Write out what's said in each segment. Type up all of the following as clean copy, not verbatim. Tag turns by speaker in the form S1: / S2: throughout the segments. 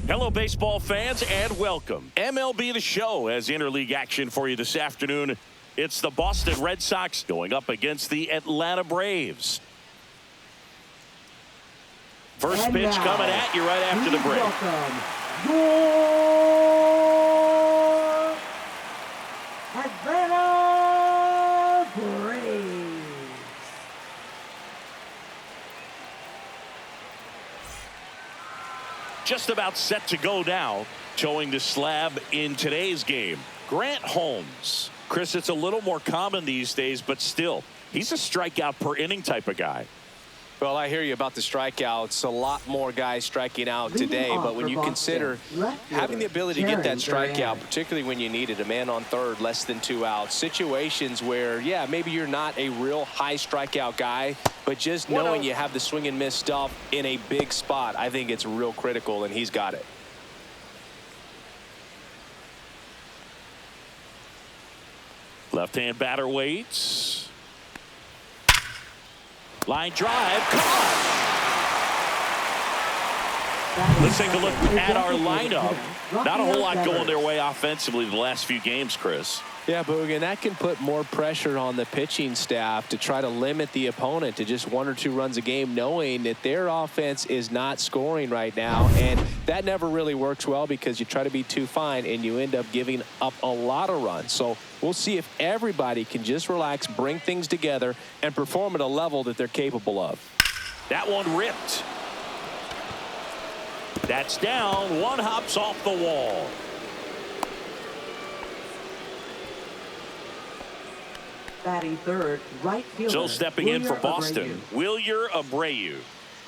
S1: Hello, baseball fans, and welcome. MLB The Show has interleague action for you this afternoon. It's the Boston Red Sox going up against the Atlanta Braves. First pitch coming at you right after the break.
S2: Welcome, your Atlanta Braves.
S1: Just about set to go now, showing the slab in today's game. Grant Holmes. Chris, it's a little more common these days, but still, he's a strikeout per inning type of guy.
S3: Well, I hear you about the strikeouts. A lot more guys striking out today, but when you consider having the ability to get that strikeout, particularly when you need it, a man on third, less than 2 outs, situations where, yeah, maybe you're not a real high strikeout guy, but just knowing you have the swing and miss stuff in a big spot, I think it's real critical, and he's got it.
S1: Left-hand batter waits. Line drive, caught. Let's take a look at our lineup. Not a whole lot going their way offensively the last few games, Chris.
S3: Yeah, Boog, and that can put more pressure on the pitching staff to try to limit the opponent to just 1 or 2 runs a game, knowing that their offense is not scoring right now. And that never really works well because you try to be too fine and you end up giving up a lot of runs. So we'll see if everybody can just relax, bring things together, and perform at a level that they're capable of.
S1: That one ripped. That's down. One hops off the wall.
S2: Batting third, right fielder.
S1: So stepping in for Boston, Wilyer Abreu.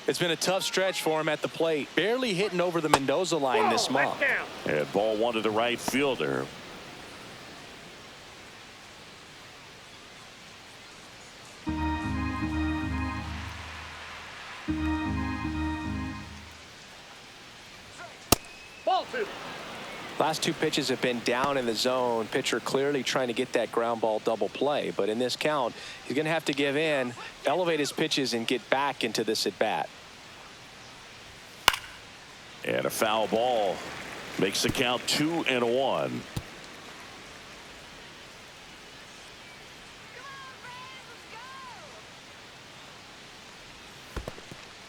S3: It's been a tough stretch for him at the plate. Barely hitting over the Mendoza line this month.
S1: And ball one to the right fielder.
S4: Ball 2.
S3: Last 2 pitches have been down in the zone. Pitcher clearly trying to get that ground ball double play. But in this count, he's going to have to give in, elevate his pitches, and get back into this at bat.
S1: And a foul ball makes the count 2-1.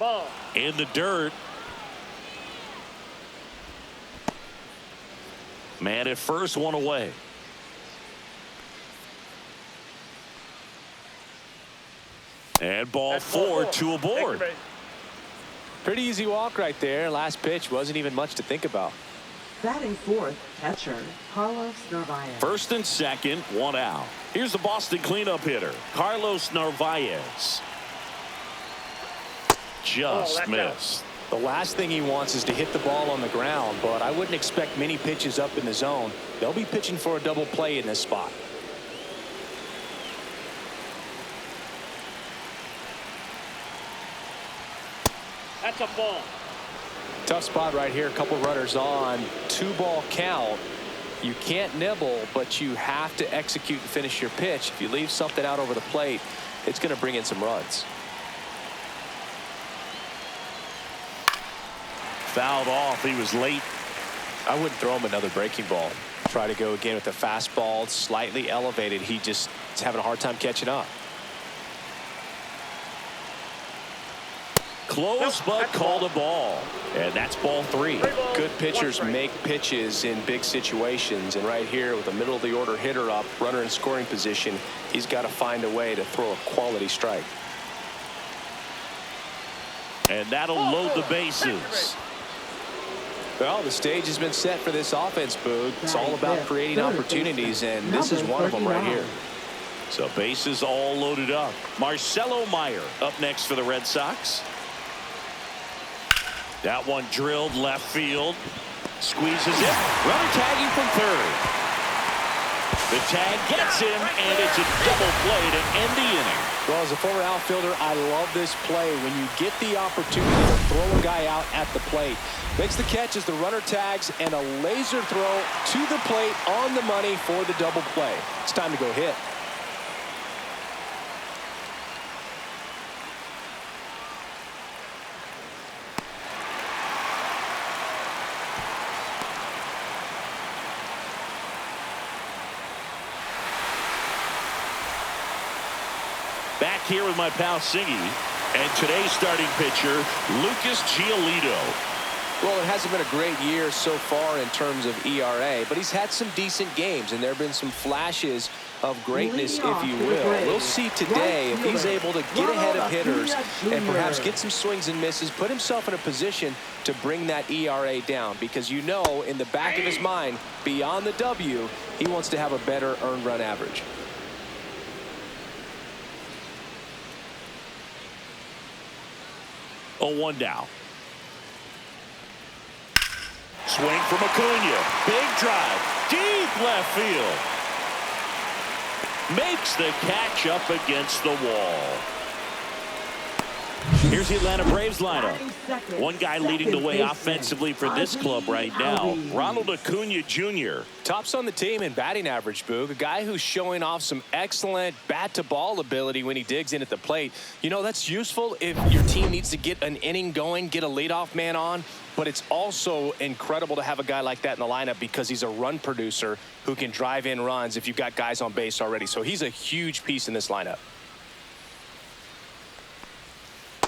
S4: Ball.
S1: In the dirt. Man at first, one away. And ball 4, 2 aboard.
S3: Pretty easy walk right there. Last pitch wasn't even much to think about.
S2: Batting fourth, catcher Carlos Narvaez.
S1: First and second, 1 out. Here's the Boston cleanup hitter, Carlos Narvaez. Just missed.
S3: The last thing he wants is to hit the ball on the ground, but I wouldn't expect many pitches up in the zone. They'll be pitching for a double play in this spot.
S4: That's a ball.
S3: Tough spot right here. A couple runners on. 2-ball count. You can't nibble, but you have to execute and finish your pitch. If you leave something out over the plate, it's going to bring in some runs.
S1: Fouled off. He was late.
S3: I wouldn't throw him another breaking ball. Try to go again with the fastball, slightly elevated. He just is having a hard time catching up.
S1: Close, but called a ball. And that's ball 3.
S3: Good pitchers make pitches in big situations. And right here with the middle of the order hitter up, runner in scoring position, he's got to find a way to throw a quality strike.
S1: And that'll load the bases.
S3: Well, the stage has been set for this offense, Boog. It's all about creating opportunities, and this is one of them right here.
S1: So bases all loaded up. Marcelo Meyer up next for the Red Sox. That one drilled left field. Squeezes it. Runner tagging from third. The tag gets him, and it's a double play to end the inning.
S3: Well, as a former outfielder, I love this play. When you get the opportunity to throw a guy out at the plate, makes the catch as the runner tags, and a laser throw to the plate on the money for the double play. It's time to go hit.
S1: Back here with my pal Singy. And today's starting pitcher, Lucas Giolito.
S3: Well, it hasn't been a great year so far in terms of ERA, but he's had some decent games, and there have been some flashes of greatness, if you will. We'll see today if he's able to get ahead of hitters and perhaps get some swings and misses, put himself in a position to bring that ERA down, because you know in the back of his mind, beyond the W, he wants to have a better earned run average.
S1: Oh, 1 down. Swing from Acuna. Big drive. Deep left field. Makes the catch up against the wall. Here's the Atlanta Braves lineup. One guy leading the way offensively for this club right now, Ronald Acuna Jr.
S3: Tops on the team in batting average, Boog. A guy who's showing off some excellent bat-to-ball ability when he digs in at the plate. You know, that's useful if your team needs to get an inning going, get a leadoff man on. But it's also incredible to have a guy like that in the lineup because he's a run producer who can drive in runs if you've got guys on base already. So he's a huge piece in this lineup.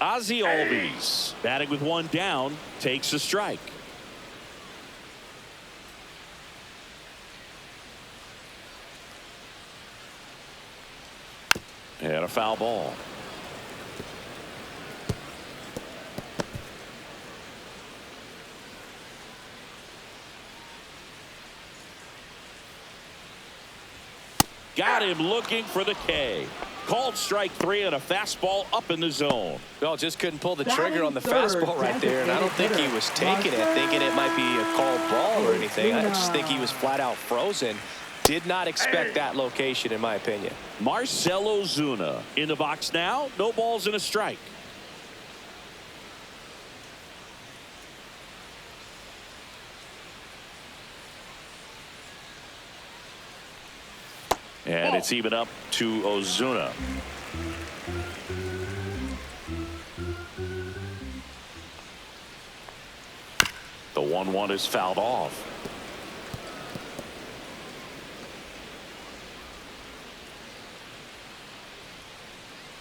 S1: Ozzie Albies, batting with 1 down, takes a strike. And a foul ball. Got him looking for the K. Called strike 3 and a fastball up in the zone.
S3: Well, just couldn't pull the trigger on the fastball right there, and I don't think he was taking it, thinking it might be a called ball or anything. I just think he was flat out frozen. Did not expect that location, in my opinion.
S1: Marcell Ozuna in the box now. No balls and a strike. And it's even up to Ozuna. The 1-1 is fouled off.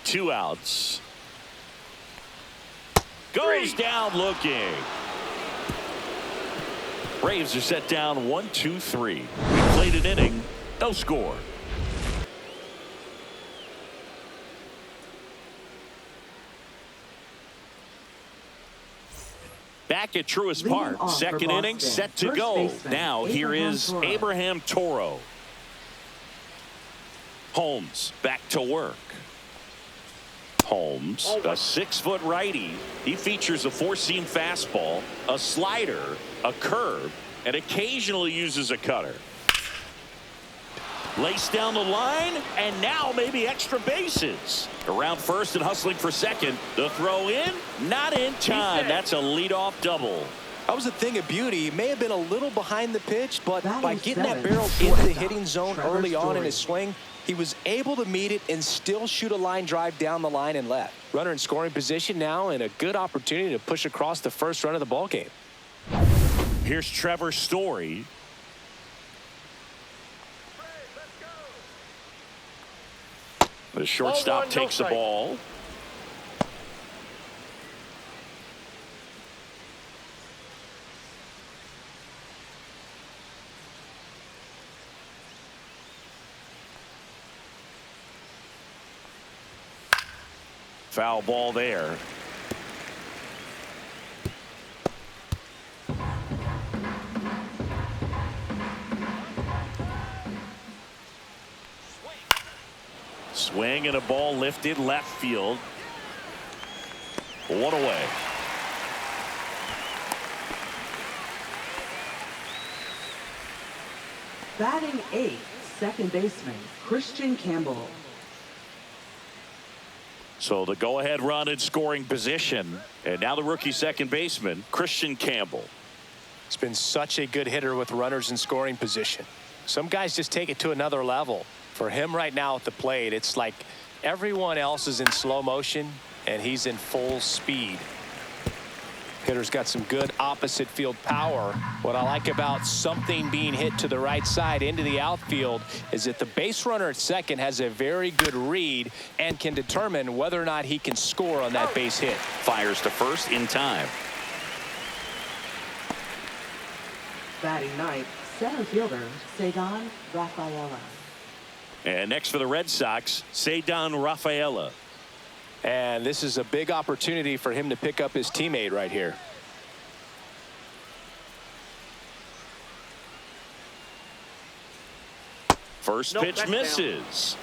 S1: Two outs. Goes down looking. Braves are set down 1-2-3. Played an inning. No score. Back at Truist Park, second inning set to go. Now here is Abraham Toro. Holmes back to work. Holmes, a 6-foot righty. He features a 4-seam fastball, a slider, a curve, and occasionally uses a cutter. Laced down the line, and now maybe extra bases. Around first and hustling for second. The throw in, not in time. That's a leadoff double.
S3: That was a thing of beauty. He may have been a little behind the pitch, but by getting that barrel into the hitting zone early on in his swing, he was able to meet it and still shoot a line drive down the line and left. Runner in scoring position now, and a good opportunity to push across the first run of the ball game.
S1: Here's Trevor Story. The shortstop takes the ball. Foul ball there. Swing and a ball lifted left field. One away.
S2: Batting 8th, second baseman, Christian Campbell.
S1: So the go-ahead run in scoring position. And now the rookie second baseman, Christian Campbell.
S3: He's been such a good hitter with runners in scoring position. Some guys just take it to another level. For him right now at the plate, it's like everyone else is in slow motion and he's in full speed. Hitter's got some good opposite field power. What I like about something being hit to the right side into the outfield is that the base runner at second has a very good read and can determine whether or not he can score on that base hit.
S1: Fires to first in time.
S2: Batting ninth, center fielder, Cedon Rafaela.
S1: And next for the Red Sox, Cedon Rafaela.
S3: And this is a big opportunity for him to pick up his teammate right here.
S1: First pitch misses.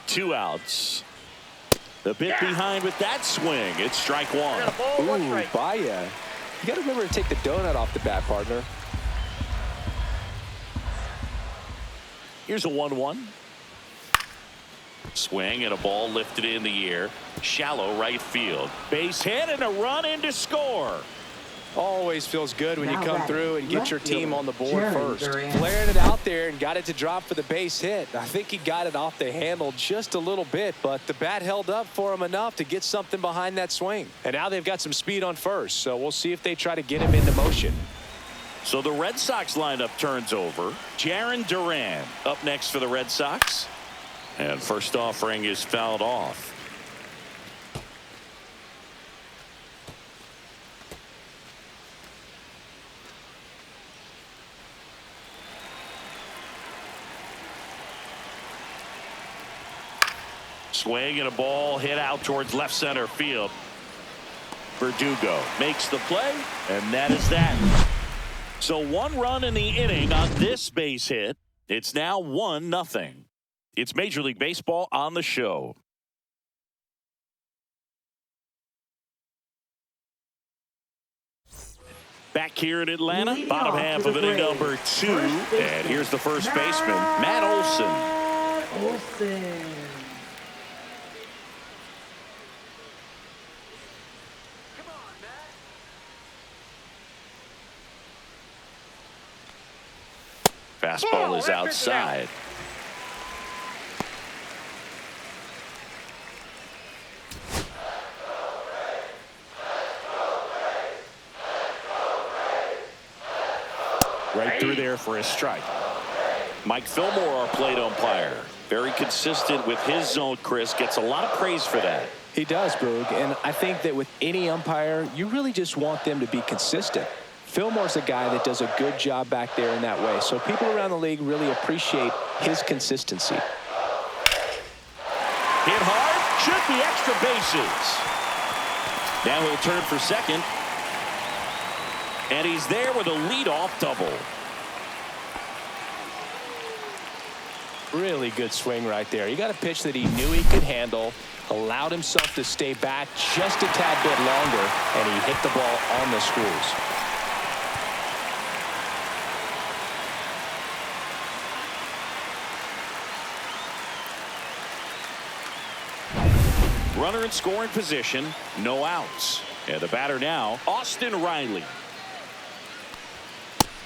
S1: Two outs. The bit behind with that swing. It's strike one.
S3: Ooh, Baya. You got to remember to take the donut off the bat, partner.
S1: Here's a 1-1. Swing and a ball lifted in the air. Shallow right field. Base hit and a run in to score.
S3: Always feels good when you come through and get your team on the board first.
S2: Durant.
S3: Flaring it out there and got it to drop for the base hit. I think he got it off the handle just a little bit, but the bat held up for him enough to get something behind that swing. And now they've got some speed on first, so we'll see if they try to get him into motion.
S1: So the Red Sox lineup turns over. Jarren Duran up next for the Red Sox. And first offering is fouled off. Swing and a ball hit out towards left center field. Verdugo makes the play, and that is that. So one run in the inning on this base hit. It's now 1-0. It's Major League Baseball on the show. Back here in Atlanta,
S2: Leading
S1: bottom
S2: off
S1: half
S2: for
S1: of
S2: the
S1: inning
S2: Braves,
S1: number 2. And here's the first baseman, Matt Olson.
S2: Olson.
S1: Fastball is outside. Right through there for a strike. Mike Fillmore, our plate umpire. Very consistent with his zone, Chris. Gets a lot of praise for that.
S3: He does, Boog, and I think that with any umpire, you really just want them to be consistent. Fillmore's a guy that does a good job back there in that way, so people around the league really appreciate his consistency.
S1: Hit hard, should be extra bases. Now he'll turn for second. And he's there with a leadoff double.
S3: Really good swing right there. He got a pitch that he knew he could handle, allowed himself to stay back just a tad bit longer, and he hit the ball on the screws.
S1: Runner in scoring position, no outs. And the batter now, Austin Riley.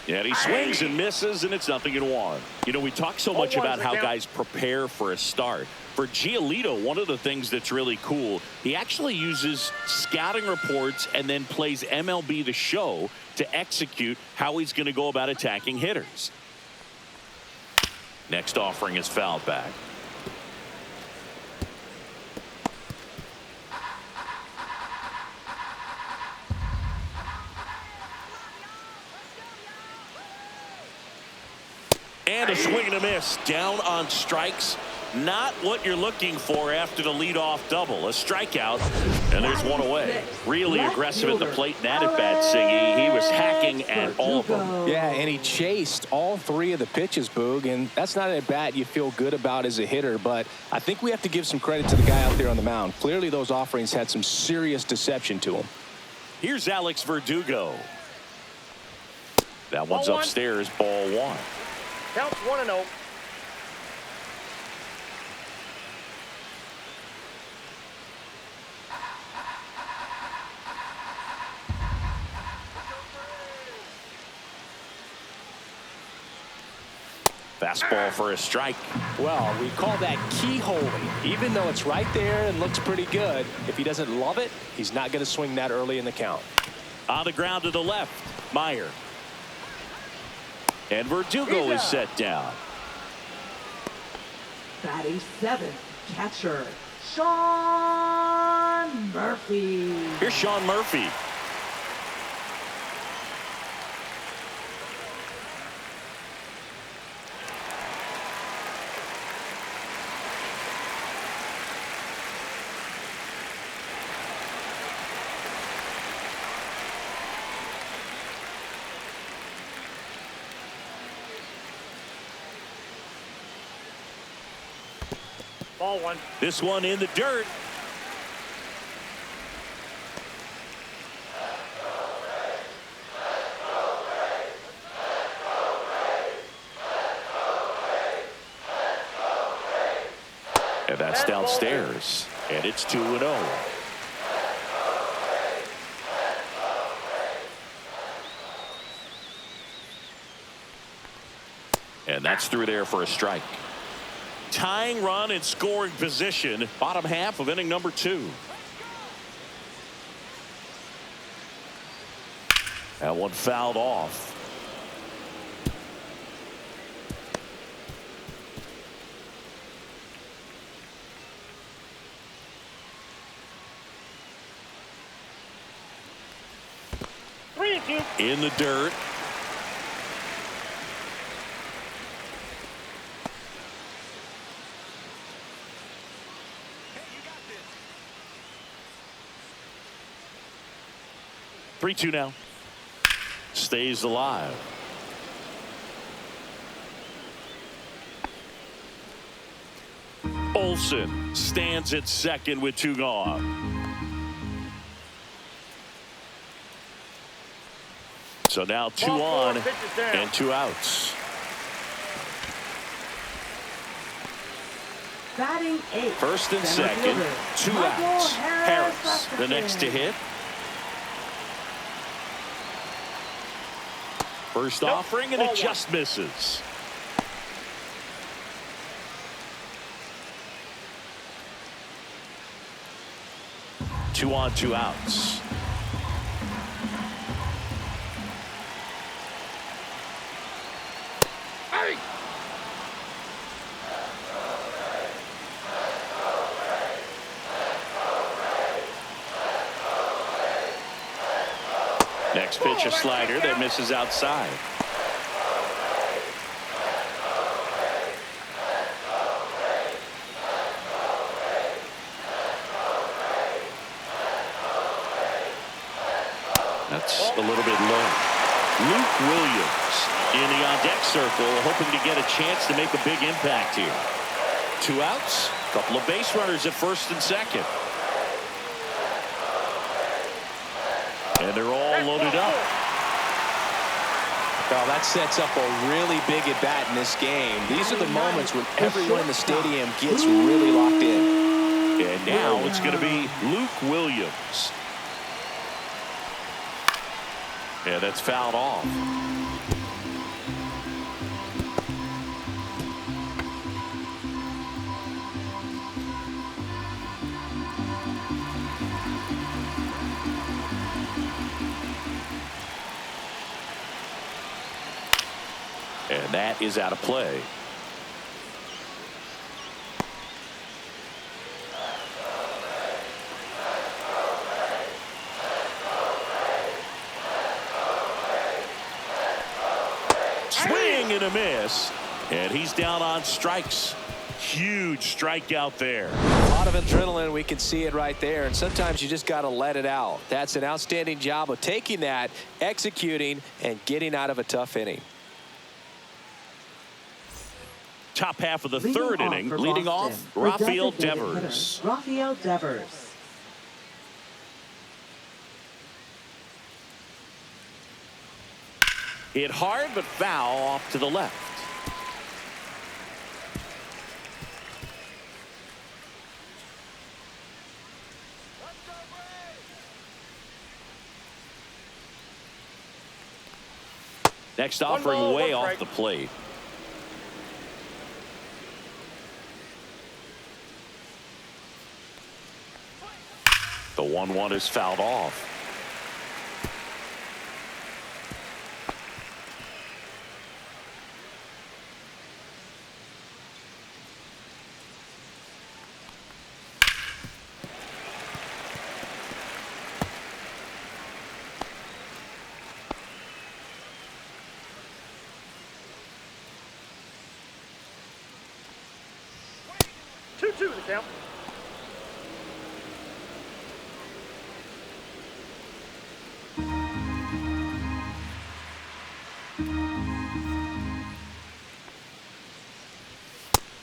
S1: And he swings and misses, and it's 0-1. You know, we talk so much about how guys prepare for a start. For Giolito, one of the things that's really cool, he actually uses scouting reports and then plays MLB The Show to execute how he's going to go about attacking hitters. Next offering is fouled back. And a swing and a miss. Down on strikes. Not what you're looking for after the leadoff double. A strikeout, and there's one away. Really aggressive at the plate and at bat, Siggy. He was hacking at all of them.
S3: Yeah, and he chased all three of the pitches, Boog, and that's not a bat you feel good about as a hitter, but I think we have to give some credit to the guy out there on the mound. Clearly those offerings had some serious deception to him.
S1: Here's Alex Verdugo. That one's upstairs, ball one.
S4: Counts 1-0.
S1: Fastball for a strike.
S3: Well, we call that keyholing. Even though it's right there and looks pretty good, if he doesn't love it, he's not going to swing that early in the count.
S1: On the ground to the left, Meyer. And Verdugo is set down.
S2: Batting seventh, catcher Sean Murphy.
S1: Here's Sean Murphy.
S4: Ball one.
S1: This one in the dirt. And that's downstairs. And it's 2-0. And that's through there for a strike. Tying run in scoring position. Bottom half of inning number 2. That one fouled off. In the dirt. Hey, 3-2 now. Stays alive. Olsen stands at second with 2 gone. So now 2 on and 2 outs.
S2: Batting eighth.
S1: First and second, 2 outs. Harris, the next to hit. First offering, and it just misses. Two on, 2 outs. Next pitch, a slider that misses outside. That's a little bit low. Luke Williams in the on-deck circle, hoping to get a chance to make a big impact here. 2 outs, a couple of base runners at first and second. And they're all loaded up.
S3: Well, that sets up a really big at-bat in this game. These are the moments when everyone in the stadium gets really locked in.
S1: And now it's going to be Luke Williams. And that's fouled off. And that is out of play. Swing and a miss. And he's down on strikes. Huge strikeout there.
S3: A lot of adrenaline. We can see it right there. And sometimes you just got to let it out. That's an outstanding job of taking that, executing, and getting out of a tough inning.
S1: Top half of the third inning, leading off, Rafael Devers.
S2: Rafael Devers.
S1: Hit hard, but foul off to the left. Next offering way off the plate. The 1-1 is fouled off.
S4: Two the count.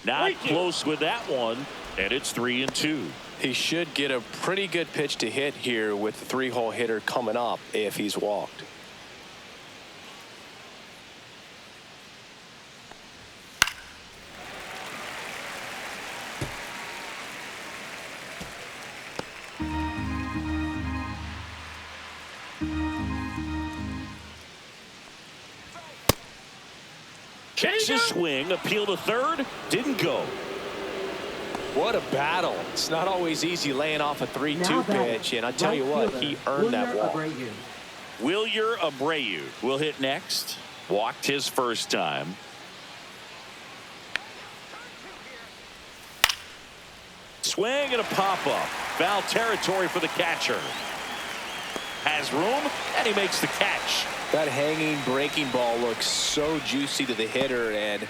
S1: Not close with that one, and it's 3-2.
S5: He should get a pretty good pitch to hit here with the 3-hole hitter coming up if he's walked.
S1: Checks his swing, appeal to third, didn't go.
S3: What a battle. It's not always easy laying off a 3-2 pitch, and I tell you what, he earned that walk.
S1: Wilyer Abreu will hit next. Walked his first time. Swing and a pop-up. Foul territory for the catcher. Has room, and he makes the catch.
S3: That hanging breaking ball looks so juicy to the hitter, and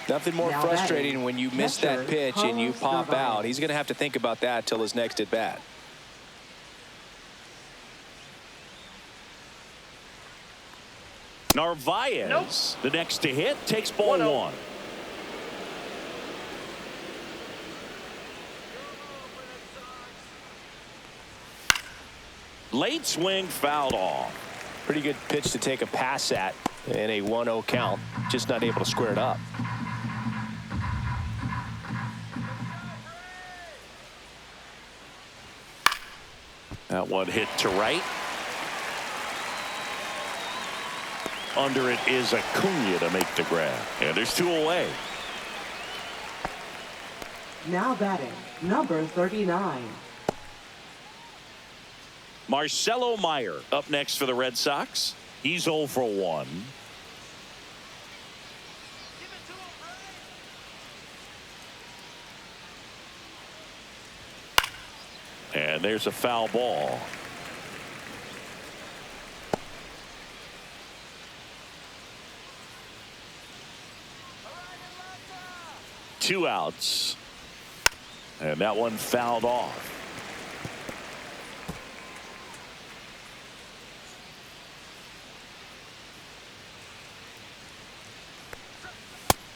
S3: nothing more frustrating when you miss that pitch and you pop out. He's going to have to think about that till his next at bat.
S1: Narvaez, the next to hit, takes ball 1. Late swing fouled off.
S3: Pretty good pitch to take a pass at in a 1-0 count. Just not able to square it up.
S1: That one hit to right. Under it is Acuna to make the grab. And there's 2 away.
S2: Now batting, number 39.
S1: Marcelo Meyer up next for the Red Sox. He's 0 for 1. And there's a foul ball. Two outs. And that one fouled off.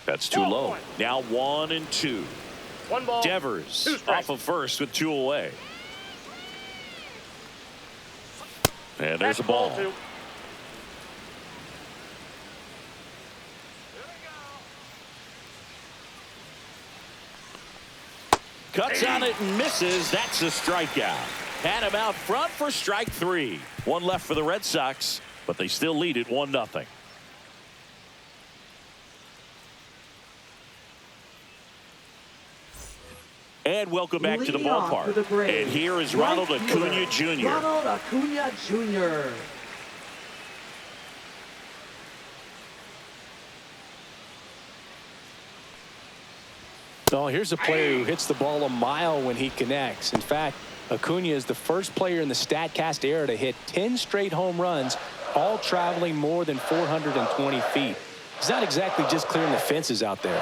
S1: That's too low. Now 1-2.
S4: 1 ball.
S1: Devers off of first with 2 away. And there's a ball.
S4: 2.
S1: Cuts on it and misses. That's a strikeout. Had him out front for strike 3. 1 left for the Red Sox, but they still lead it 1-0. And welcome back to the ballpark. And here is Ronald Acuna Jr.
S2: Ronald Acuna Jr.
S3: Oh, here's a player who hits the ball a mile when he connects. In fact, Acuna is the first player in the StatCast era to hit 10 straight home runs, all traveling more than 420 feet. He's not exactly just clearing the fences out there.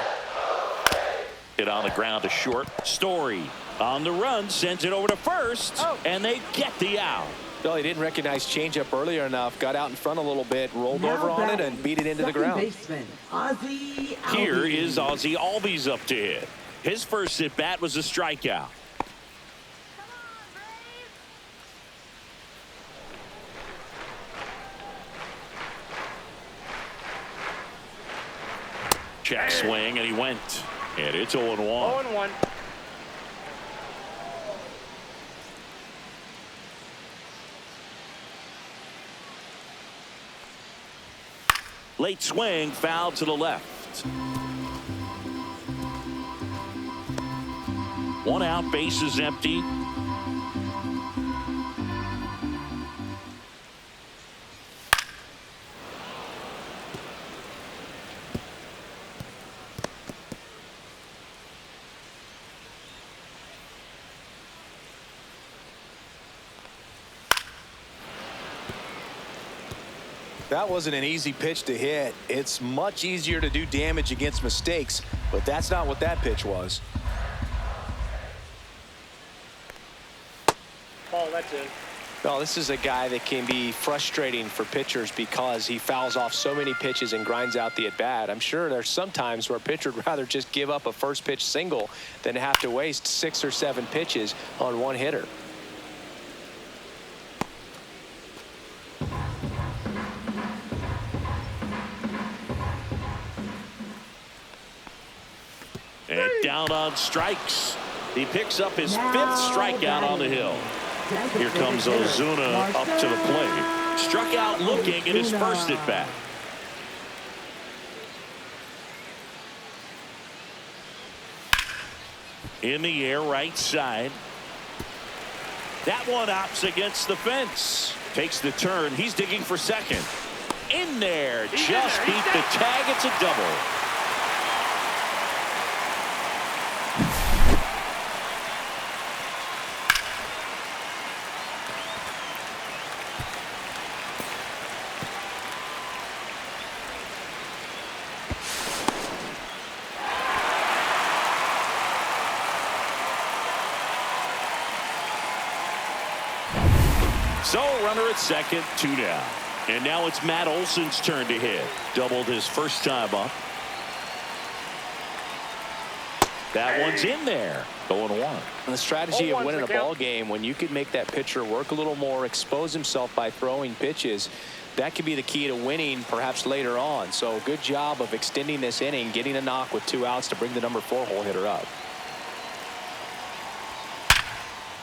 S1: Hit on the ground to short. Story on the run, sends it over to first, and they get the out.
S3: Well, he didn't recognize changeup earlier enough, got out in front a little bit, rolled over on it, and beat it into the ground.
S2: Baseman, Ozzie Albies.
S1: Here is Ozzie Albies up to hit. His first at bat was a strikeout. Check swing, and he went. And it's 0-1.
S4: 0-1.
S1: Late swing, foul to the left. 1 out, bases empty.
S5: That wasn't an easy pitch to hit. It's much easier to do damage against mistakes, but that's not what that pitch was.
S4: Ball, that's in.
S5: Well, this is a guy that can be frustrating for pitchers because he fouls off so many pitches and grinds out the at-bat. I'm sure there's some times where a pitcher would rather just give up a first pitch single than have to waste 6 or 7 pitches on one hitter.
S1: And down on strikes. He picks up his 5th strikeout on the hill. Here comes Ozuna up to the plate. Struck out looking at his first at bat. In the air, right side. That one opts against the fence. Takes the turn. He's digging for second. In there. Just beat the tag. It's a double. So runner at second, 2 down. And now it's Matt Olson's turn to hit. Doubled his first time up. That one's in there. 0-1.
S5: And the strategy of winning a ball game, when you could make that pitcher work a little more, expose himself by throwing pitches, that could be the key to winning perhaps later on. So good job of extending this inning, getting a knock with 2 outs to bring the number 4 hole hitter up.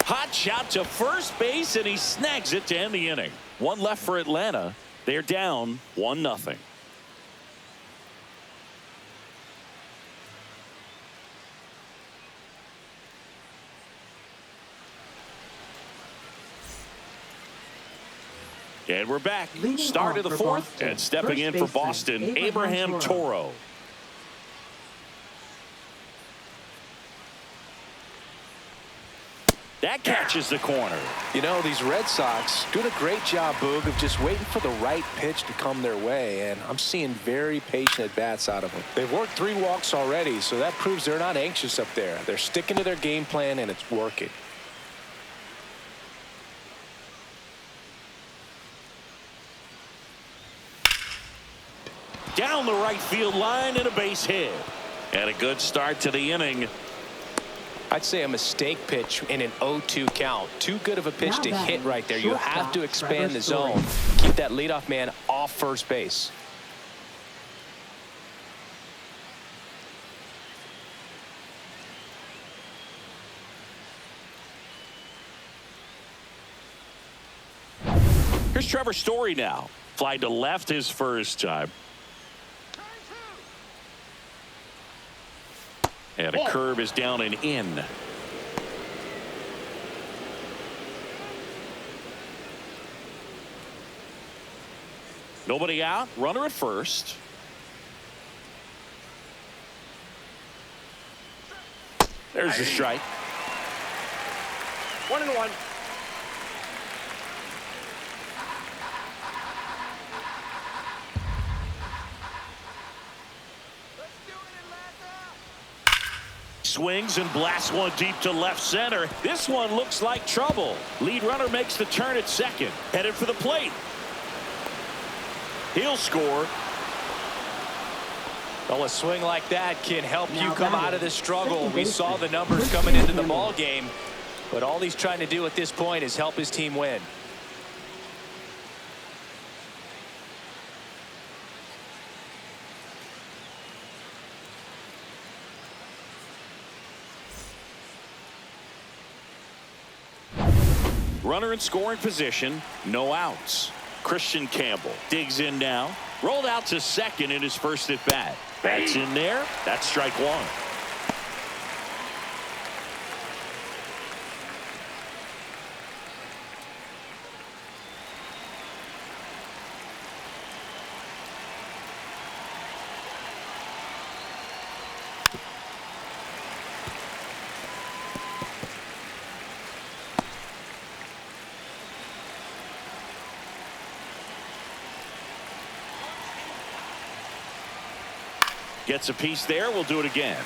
S1: Hot shot to first base, and he snags it to end the inning. 1 left for Atlanta. They're down 1-0. And we're back. Start of the 4th, and stepping in for Boston, Abraham Toro. That catches the corner.
S5: You know, these Red Sox doing a great job, Boog, of just waiting for the right pitch to come their way, and I'm seeing very patient at-bats out of them. They've worked 3 walks already, so that proves they're not anxious up there. They're sticking to their game plan, and it's working.
S1: Down the right field line and a base hit. And a good start to the inning.
S5: I'd say a mistake pitch in an 0-2 count. Too good of a pitch to hit right there. You have to expand the zone. Keep that leadoff man off first base.
S1: Here's Trevor Story now. Fly to left his first time. And a curve is down and in. Nobody out. Runner at first. There's the strike.
S4: 1-1.
S1: Swings and blasts one deep to left center. This one looks like trouble. Lead runner makes the turn at second. Headed for the plate. He'll score.
S5: Well, a swing like that can help you come out of this struggle. We saw the numbers coming into the ball game, but all he's trying to do at this point is help his team win.
S1: Runner in scoring position, no outs. Christian Campbell digs in now. Rolled out to second in his first at bat. That's in there. That's strike 1. Gets a piece there. We'll do it again.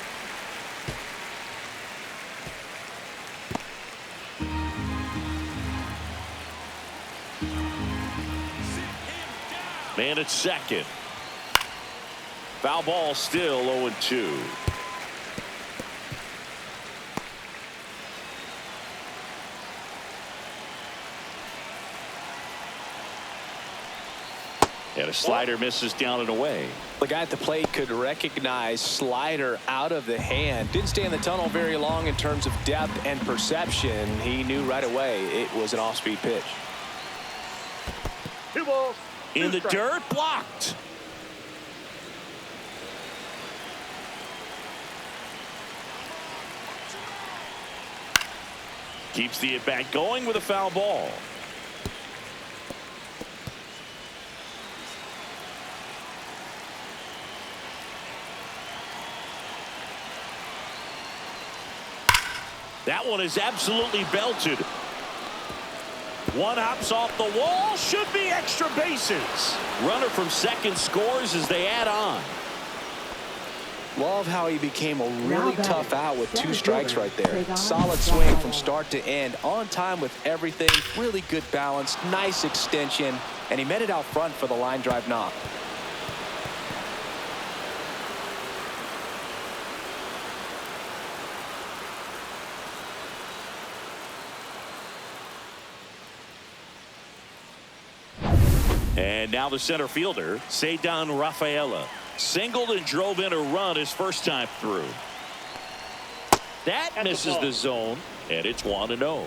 S1: Man at second. Foul ball, still 0-2. And a slider misses down and away.
S3: The guy at the plate could recognize slider out of the hand. Didn't stay in the tunnel very long in terms of depth and perception. He knew right away it was an off-speed pitch.
S4: 2 balls.
S1: In the dirt, blocked. Keeps the at-bat going with a foul ball. That one is absolutely belted. One hops off the wall. Should be extra bases. Runner from second scores as they add on.
S3: Love how he became a really tough out with 2 strikes right there.
S2: Diego
S3: Solid swing from start to end. On time with everything. Really good balance. Nice extension. And he met it out front for the line drive knock.
S1: And now the center fielder, Ceddanne Rafaela. Singled and drove in a run his first time through. That misses the zone, and it's 1-0.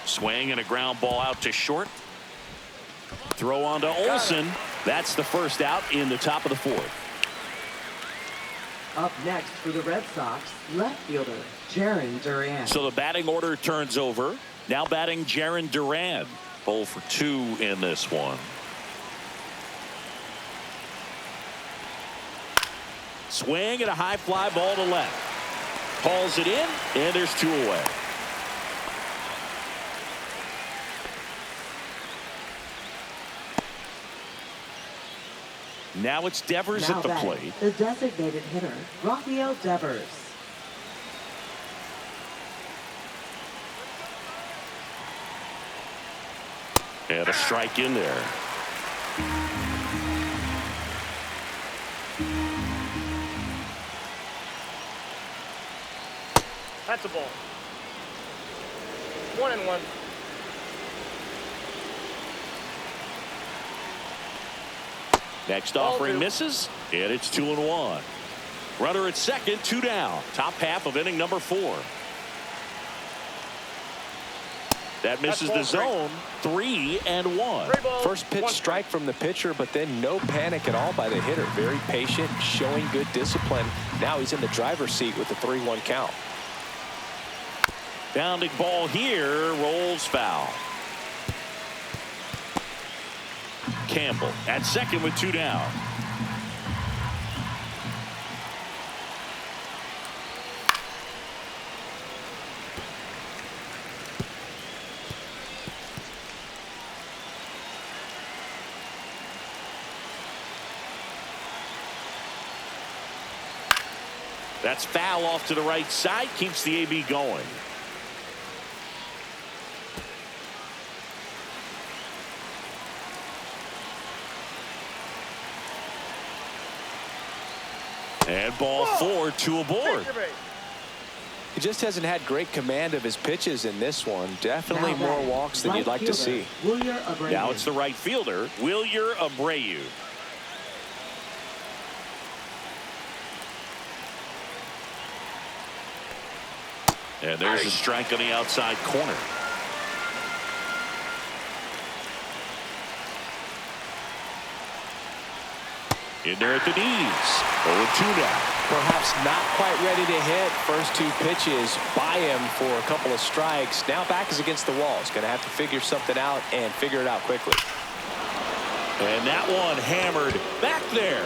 S1: Swing and a ground ball out to short. Throw on to Olsen. That's the first out in the top of the 4th.
S2: Up next for the Red Sox, left fielder Jarren Duran.
S1: So the batting order turns over. Now batting Jarren Duran. 0 for 2 in this one. Swing and a high fly ball to left. Calls it in, and there's 2 away. Now it's Devers
S2: Now
S1: at the
S2: batting,
S1: plate.
S2: the designated hitter, Rafael Devers.
S1: And a strike in there.
S4: That's a ball. 1-1.
S1: Next offering misses, and it's 2-1. Runner at second, 2 down. Top half of inning number 4. That misses the zone. 3-1.
S3: First pitch strike from the pitcher, but then no panic at all by the hitter. Very patient, showing good discipline. Now he's in the driver's seat with the 3-1 count.
S1: Bounding ball here, rolls foul. Campbell at second with 2 down. That's foul off to the right side, keeps the AB going. And ball 4, 2 aboard.
S3: He just hasn't had great command of his pitches in this one. Definitely
S2: Now
S3: more
S2: batting,
S3: walks than
S2: right
S3: you'd like to
S2: fielder,
S3: see.
S2: Wilyer Abreu.
S1: Now it's the right fielder, Wilyer Abreu. And there's a strike on the outside corner. In there at the knees. 0-2 now.
S3: Perhaps not quite ready to hit. First 2 pitches by him for a couple of strikes. Now back is against the wall. He's going to have to figure something out and figure it out quickly.
S1: And that one hammered back there.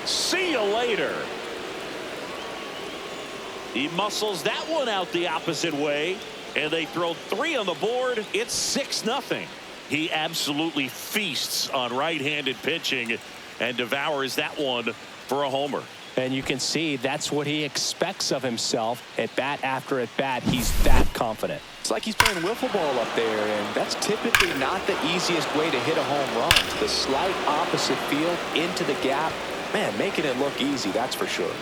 S1: See you later. He muscles that one out the opposite way, and they throw 3 on the board. It's 6-0. He absolutely feasts on right-handed pitching and devours that one for a homer.
S3: And you can see that's what he expects of himself at bat after at bat. He's that confident. It's like he's playing wiffle ball up there, and that's typically not the easiest way to hit a home run. The slight opposite field into the gap, man, making it look easy, that's for sure.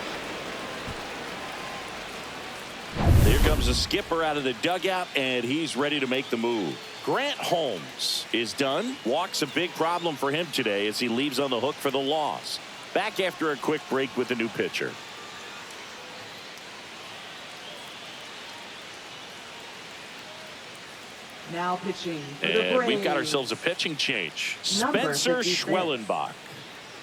S1: Here comes the skipper out of the dugout, and he's ready to make the move. Grant Holmes is done. Walk's a big problem for him today as he leaves on the hook for the loss. Back after a quick break with a new pitcher.
S2: Now pitching for the
S1: And we've got
S2: Braves.
S1: ourselves a pitching change.
S2: Number
S1: Spencer
S2: 56.
S1: Schwellenbach.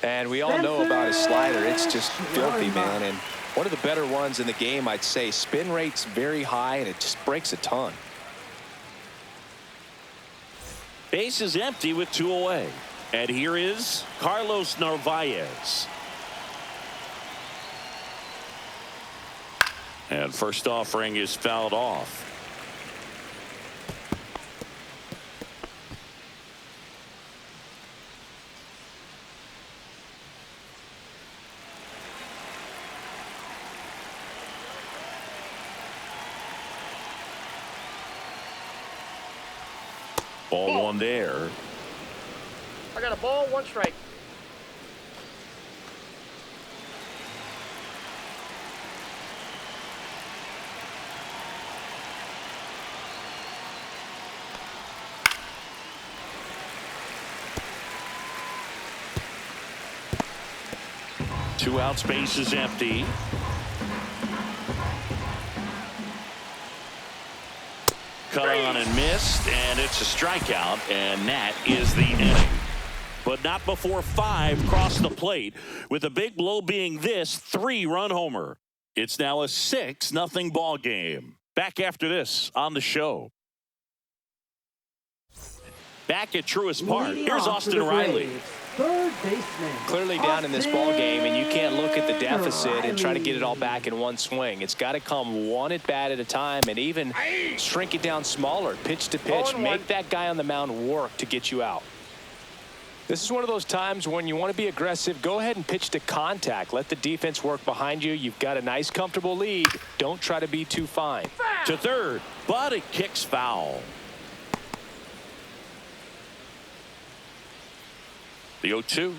S3: And we all know about his slider. It's just filthy, man. And one of the better ones in the game, I'd say. Spin rate's very high, and it just breaks a ton.
S1: Base is empty with 2 away. And here is Carlos Narvaez. And first offering is fouled off. Ball 1 there.
S4: I got a ball, 1 strike.
S1: Two out, space is empty. Cut on and missed, and it's a strikeout, and that is the inning. But not before 5 cross the plate, with the big blow being this 3-run homer. It's now a 6-0 ball game. Back after this on the show. Back at Truist Park,
S2: Leading
S1: here's
S2: off for
S1: Austin
S2: the
S1: Riley.
S2: Braves, third baseman.
S3: Clearly down in this ball game, and you can't look at the deficit and try to get it all back in one swing. It's got to come one at bat at a time, and even shrink it down smaller, pitch to pitch. Make that guy on the mound work to get you out. This is one of those times when you want to be aggressive. Go ahead and pitch to contact. Let the defense work behind you. You've got a nice, comfortable lead. Don't try to be too fine.
S1: To third, but it kicks foul. The 0-2.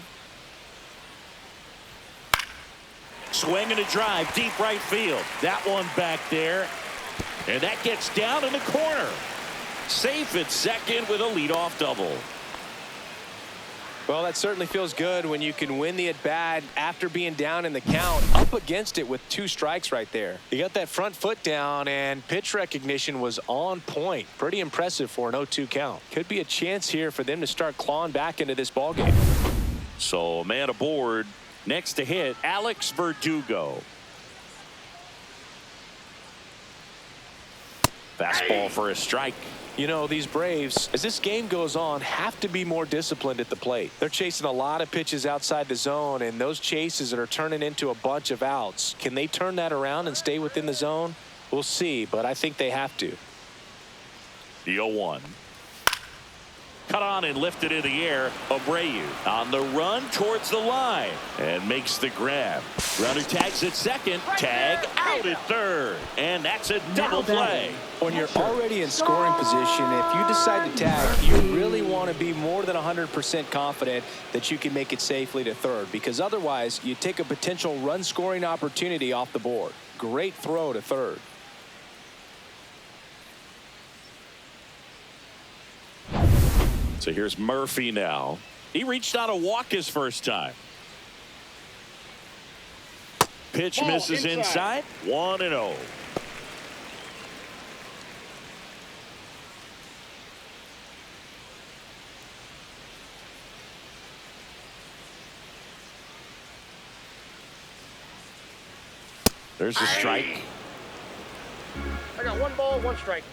S1: Swing and a drive, deep right field. That one back there. And that gets down in the corner. Safe at second with a leadoff double.
S3: Well, that certainly feels good when you can win the at-bat after being down in the count, up against it with 2 strikes right there. You got that front foot down, and pitch recognition was on point. Pretty impressive for an 0-2 count. Could be a chance here for them to start clawing back into this ballgame.
S1: So, man aboard. Next to hit, Alex Verdugo. Fastball for a strike.
S3: You know, these Braves, as this game goes on, have to be more disciplined at the plate. They're chasing a lot of pitches outside the zone, and those chases are turning into a bunch of outs. Can they turn that around and stay within the zone? We'll see, but I think they have to.
S1: The 0-1. Cut on and lifted in the air. Abreu on the run towards the line and makes the grab. Runner tags at second. Tag out at third. And that's a double play.
S3: When you're already in scoring position, if you decide to tag, you really want to be more than 100% confident that you can make it safely to third, because otherwise you take a potential run scoring opportunity off the board. Great throw to third.
S1: So here's Murphy now. He reached out a walk his first time. Pitch misses inside. 1-0. There's a strike.
S4: I got 1 ball, 1 strike.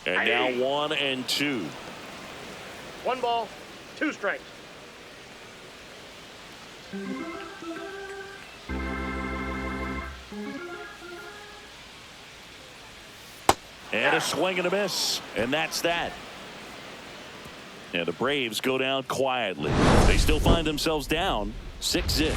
S1: And now 1-2.
S4: One ball, two strikes.
S1: And a swing and a miss. And that's that. And the Braves go down quietly. They still find themselves down 6-0.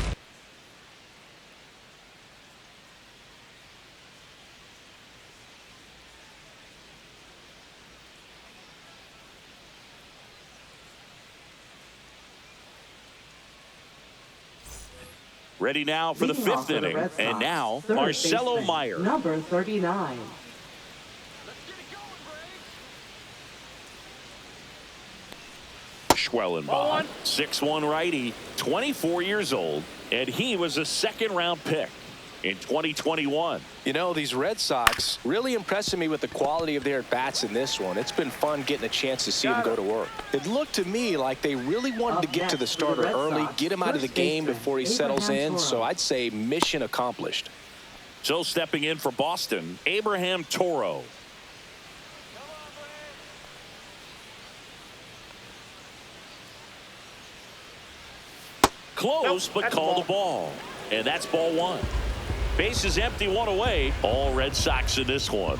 S1: Ready now for the fifth inning. And now, Marcelo Meyer.
S2: Number 39.
S1: Schwellenbach, 6'1" righty, 24 years old, and he was a second-round pick in 2021.
S3: You know, these Red Sox really impressing me with the quality of their at-bats in this one. It's been fun getting a chance to see them go to work. It looked to me like they really wanted to get to the starter early, get him out of the game before he settles in, so I'd say mission accomplished.
S1: So stepping in for Boston, Abraham Toro. Close, but called the ball. And that's ball one. Base is empty, one away. All Red Sox in this one.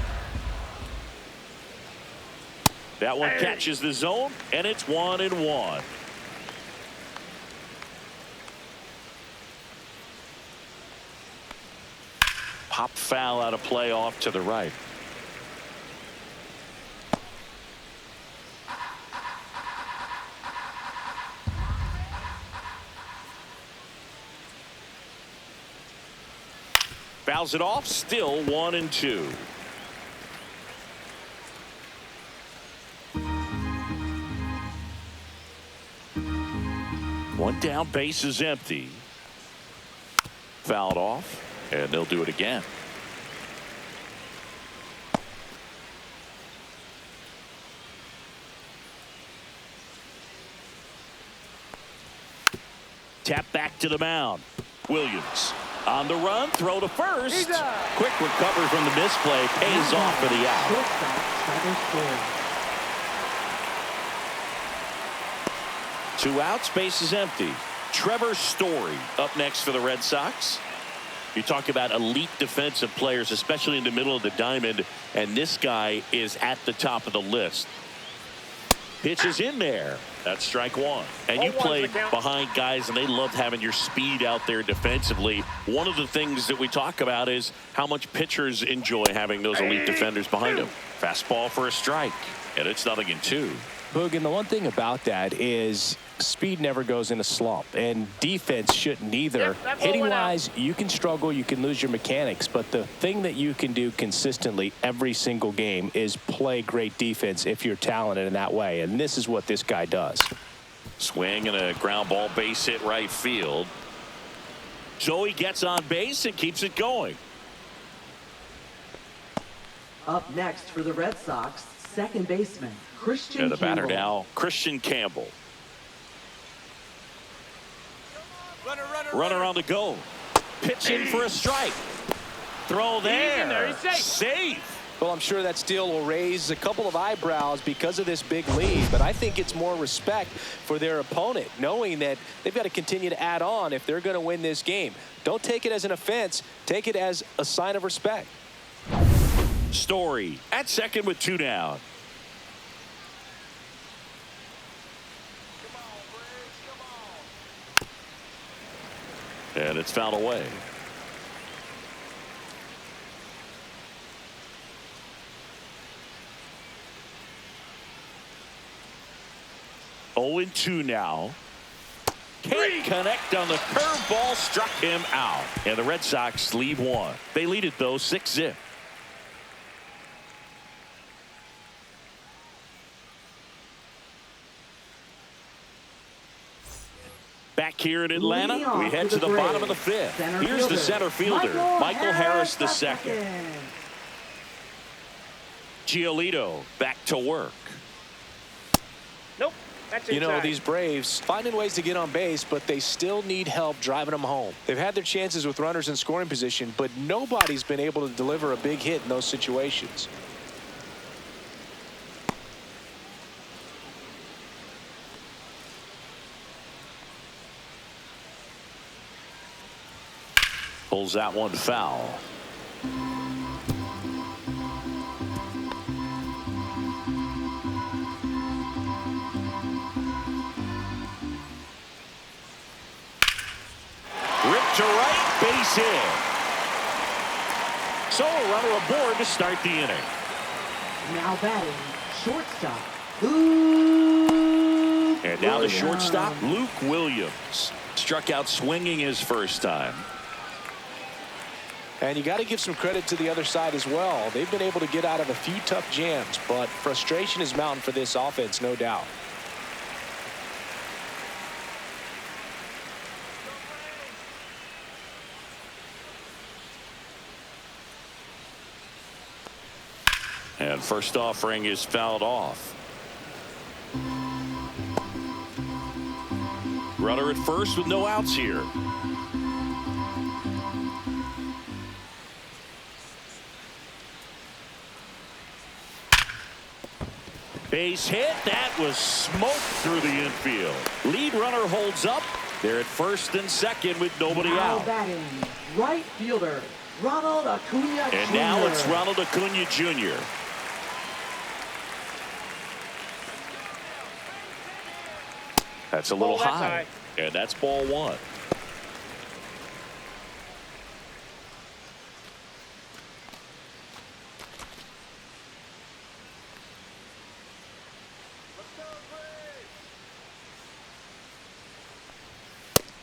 S1: That one catches the zone, and it's 1-1. Pop foul out of play off to the right. Fouls it off, still 1-2. One down, base is empty. Fouled off, and they'll do it again. Tap back to the mound. Williams. On the run, throw to first. Quick recovery from the misplay, pays off for the out. 2 outs, base is empty. Trevor Story up next for the Red Sox. You talk about elite defensive players, especially in the middle of the diamond, and this guy is at the top of the list. Pitch is in there. That's strike one. And you played behind guys, and they loved having your speed out there defensively. One of the things that we talk about is how much pitchers enjoy having those elite defenders behind them. Fastball for a strike, and it's 0-2.
S3: Boog, and the one thing about that is speed never goes in a slump, and defense shouldn't either. Hitting-wise, you can struggle, you can lose your mechanics, but the thing that you can do consistently every single game is play great defense if you're talented in that way, and this is what this guy does.
S1: Swing and a ground ball, base hit right field. So he gets on base and keeps it going.
S2: Up next for the Red Sox, second baseman Christian
S1: And the batter
S2: Campbell.
S1: now, Christian Campbell. Runner on the go. Pitch in for a strike. Throw there. Safe.
S3: Well, I'm sure that steal will raise a couple of eyebrows because of this big lead, but I think it's more respect for their opponent, knowing that they've got to continue to add on if they're going to win this game. Don't take it as an offense. Take it as a sign of respect.
S1: Story at second with 2 down. And it's fouled away. Oh, 2 now. Can't connect on the curveball, struck him out. And the Red Sox leave one. They lead it, though, 6-0. Back here in Atlanta, we head to the bottom of the fifth. Here's the center fielder, Michael Harris II. Giolito back to work.
S4: Nope. That's inside.
S3: You know, these Braves finding ways to get on base, but they still need help driving them home. They've had their chances with runners in scoring position, but nobody's been able to deliver a big hit in those situations.
S1: Pulls that one foul. Ripped to right, base hit. So a runner aboard to start the inning.
S2: Now batting, shortstop, Luke
S1: And now the
S2: Williams.
S1: shortstop, Luke Williams. Struck out swinging his first time.
S3: And you got to give some credit to the other side as well. They've been able to get out of a few tough jams, but frustration is mounting for this offense, no doubt.
S1: And first offering is fouled off. Runner at first with no outs here. Base hit. That was smoke through the infield. Lead runner holds up. They're at first and second with nobody
S2: Now
S1: out.
S2: batting, right fielder, Ronald Acuna
S1: And
S2: Jr.
S1: now it's Ronald Acuna Jr. That's a little
S4: that's
S1: high.
S4: high.
S1: And that's ball one.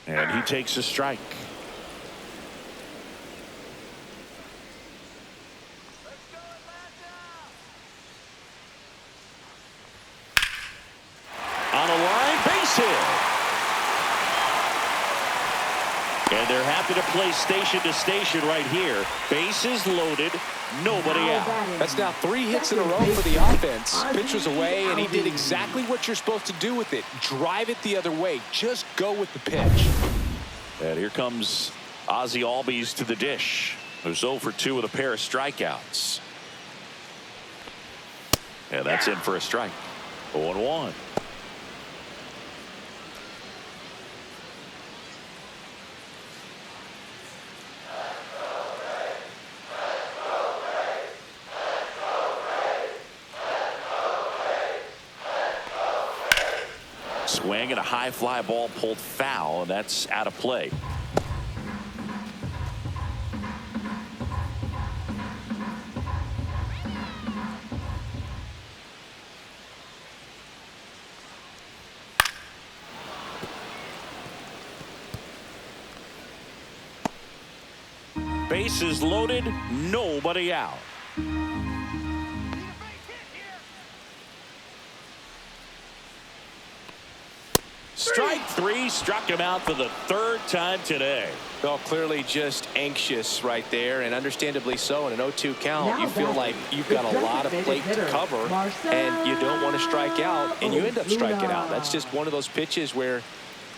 S1: And he takes a strike. On a line, base hit. And they're happy to play station to station right here. Bases loaded, nobody
S2: Now
S1: out.
S2: batting,
S3: That's now 3 hits in a row
S2: second
S3: for the
S2: baseman,
S3: offense. Pitch was away, and he did
S2: Ozzie
S3: exactly what you're supposed to do with it. Drive it the other way. Just go with the pitch.
S1: And here comes Ozzie Albies to the dish. Who's 0 for 2 with a pair of strikeouts. And that's in for a strike. 0-1. Swing and a high fly ball pulled foul, and that's out of play. Bases loaded, nobody out. Strike three, struck him out for the third time today.
S3: Well, clearly just anxious right there, and understandably so. In an 0-2 count,
S2: Now
S3: you feel
S2: batting,
S3: like you've
S2: the
S3: got a lot of
S2: designated
S3: plate to
S2: hitter,
S3: cover, and you don't want to strike out, and you end up striking out. That's just one of those pitches where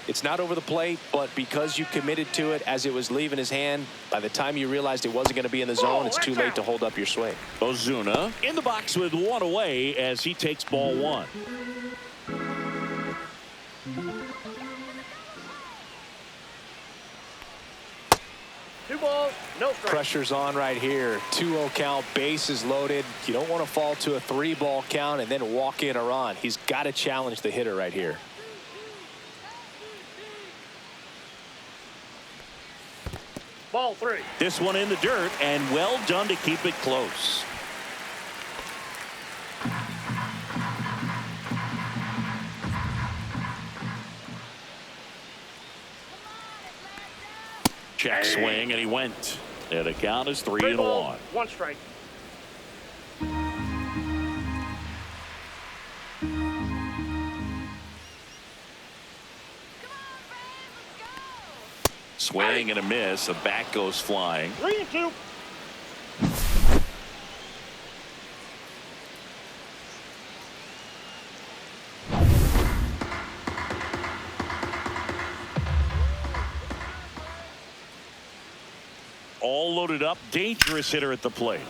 S3: it's not over the plate, but because you committed to it as it was leaving his hand, by the time you realized it wasn't going to be in the zone, it's too late to hold up your swing.
S1: Ozuna in the box with one away as he takes ball one.
S4: Two balls, no strike.
S3: Pressure's on right here. 2-0 count, bases loaded. You don't want to fall to a 3-ball count and then walk in a run. He's got to challenge the hitter right here.
S4: Ball three.
S1: This one in the dirt, and well done to keep it close. Check swing, and he went. And the count is 3-1.
S4: One strike.
S1: Swing and a miss. A bat goes flying.
S4: 3-2.
S1: All loaded up. Dangerous hitter at the plate.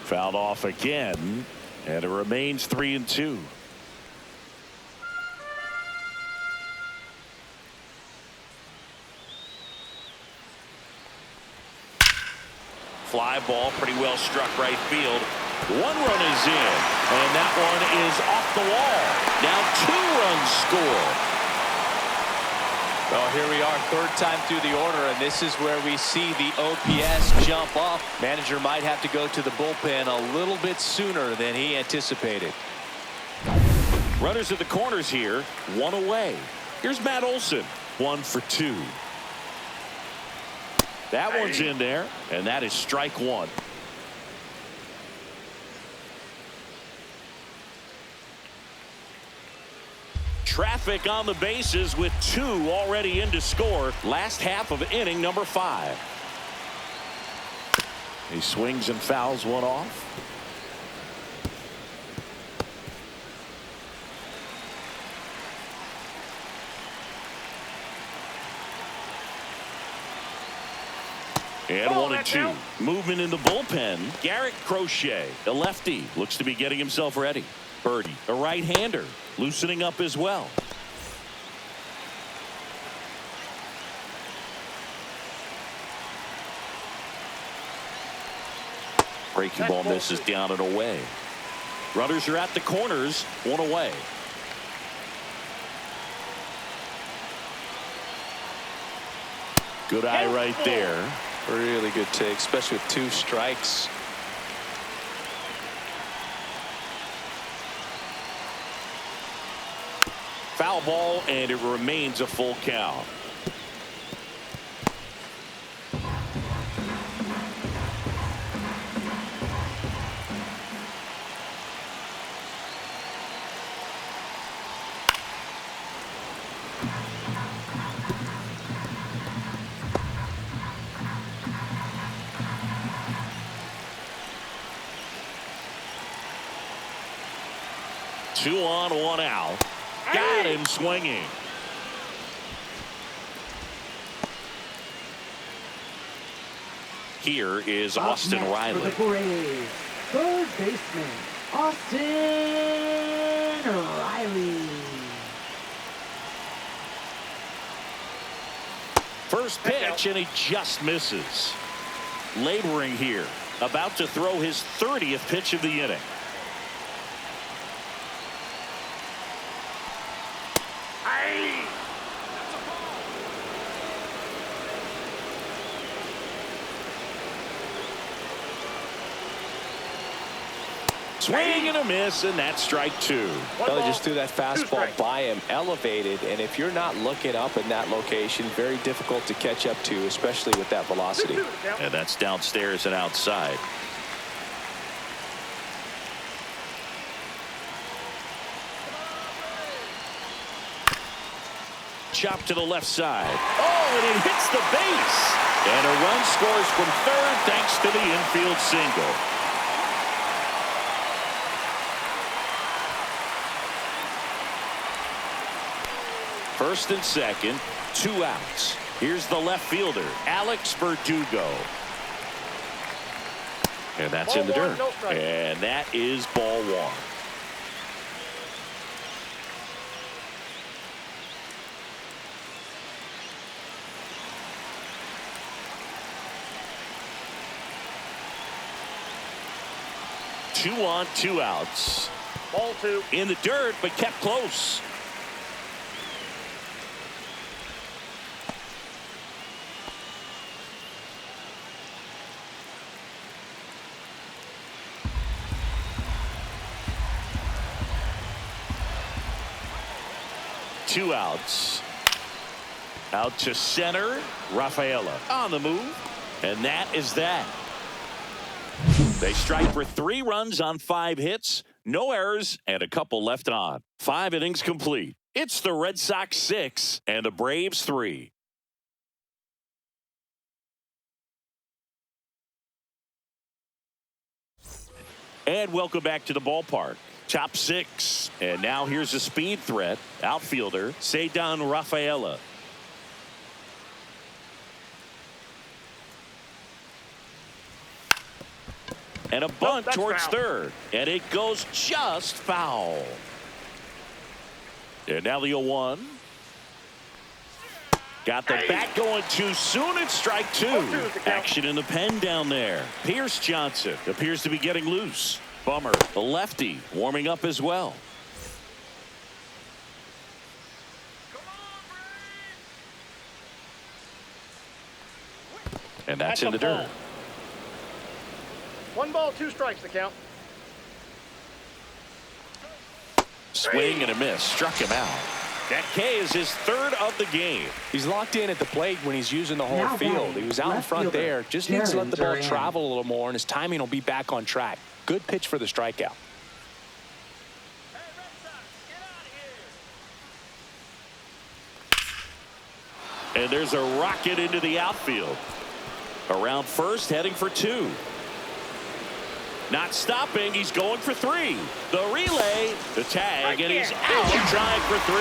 S1: Fouled off again, and it remains 3-2. Fly ball, pretty well struck right field. One run is in, and that one is off the wall. Now 2 runs score.
S5: Well, here we are, third time through the order, and this is where we see the OPS jump up. Manager might have to go to the bullpen a little bit sooner than he anticipated.
S1: Runners at the corners here, 1 away. Here's Matt Olson, 1 for 2. That one's in there, and that is strike 1. Traffic on the bases with 2 already in to score. Last half of inning number 5. He swings and fouls one off. And 1-2. Movement in the bullpen. Garrett Crochet, a lefty, looks to be getting himself ready. Birdie, a right-hander, loosening up as well. Breaking ball misses down and away. Runners are at the corners, 1 away. Good eye right there.
S5: Really good take, especially with 2 strikes.
S1: Foul ball, and it remains a full count. Two on, 1 out. Got him swinging. Here is Austin Riley.
S2: For the Braves, third baseman, Austin Riley.
S1: First pitch, and he just misses. Laboring here. About to throw his 30th pitch of the inning. Swing and a miss, and that's strike 2.
S5: Well, they just threw that fastball by him, elevated, and if you're not looking up in that location, very difficult to catch up to, especially with that velocity.
S1: And that's downstairs and outside. Chop to the left side. Oh, and it hits the base. And a run scores from third thanks to the infield single. First and second, 2 outs. Here's the left fielder, Alex Verdugo. And that's in the dirt. And that is ball 1. Two on, 2 outs.
S4: Ball 2.
S1: In the dirt, but kept close. Two outs. Out to center. Rafaela on the move. And that is that. They strike for 3 runs on 5 hits. No errors and a couple left on. 5 innings complete. It's the Red Sox 6 and the Braves 3. And welcome back to the ballpark. Top 6. And now here's a speed threat. Outfielder, Ceddanne Rafaela. And a bunt towards third. And it goes just foul. And now the 0-1. Got the bat going too soon. It's strike two.
S4: 0-2 is the count.
S1: Action in the pen down there. Pierce Johnson appears to be getting loose. Bummer. The lefty warming up as well. And that's in the dirt.
S4: 1 ball, 2 strikes the count.
S1: Swing and a miss. Struck him out. That K is his third of the game.
S3: He's locked in at the plate when he's using the whole
S2: Now
S3: field.
S2: batting,
S3: He was out in
S2: left
S3: front
S2: fielder,
S3: there. Just needs to let the ball
S2: Duran.
S3: travel a little more, and his timing will be back on track. Good pitch for the strikeout.
S1: And there's a rocket into the outfield. Around first, heading for 2. Not stopping. He's going for 3. The relay, the tag, and he's out trying for 3.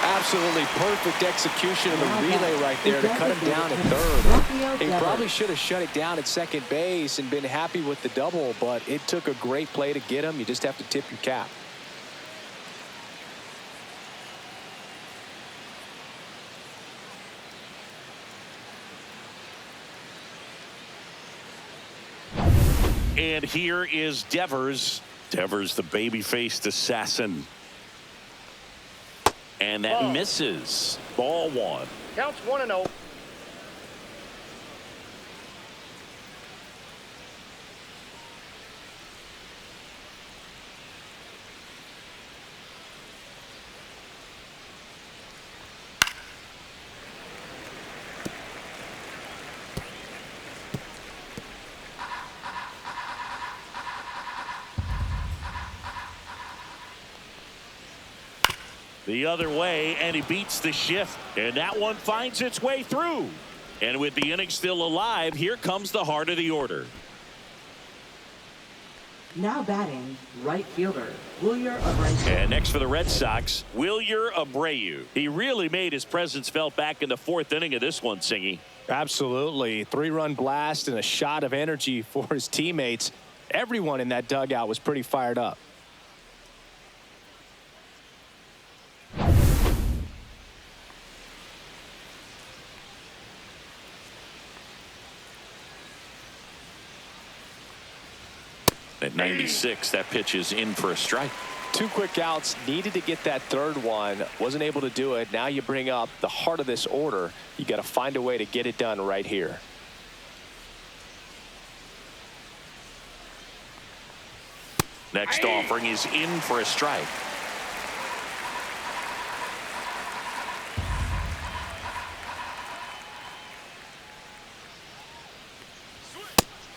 S3: Absolutely perfect execution of the relay right there to cut him down at third. He probably should have shut it down at second base and been happy with the double, but it took a great play to get him. You just have to tip your cap.
S1: And here is Devers. Devers, the baby-faced assassin. And that
S4: Ball.
S1: misses. Ball 1.
S4: Counts 1-0.
S1: The other way, and he beats the shift. And that one finds its way through. And with the inning still alive, here comes the heart of the order.
S2: Now batting, right fielder, Wilyer Abreu.
S1: And next for the Red Sox, Wilyer Abreu. He really made his presence felt back in the 4th inning of this one, Singy.
S3: Absolutely. 3-run blast and a shot of energy for his teammates. Everyone in that dugout was pretty fired up.
S1: At 96, that pitch is in for a strike.
S3: 2 quick outs, needed to get that third one, wasn't able to do it. Now you bring up the heart of this order. You got to find a way to get it done right here.
S1: Next offering is in for a strike.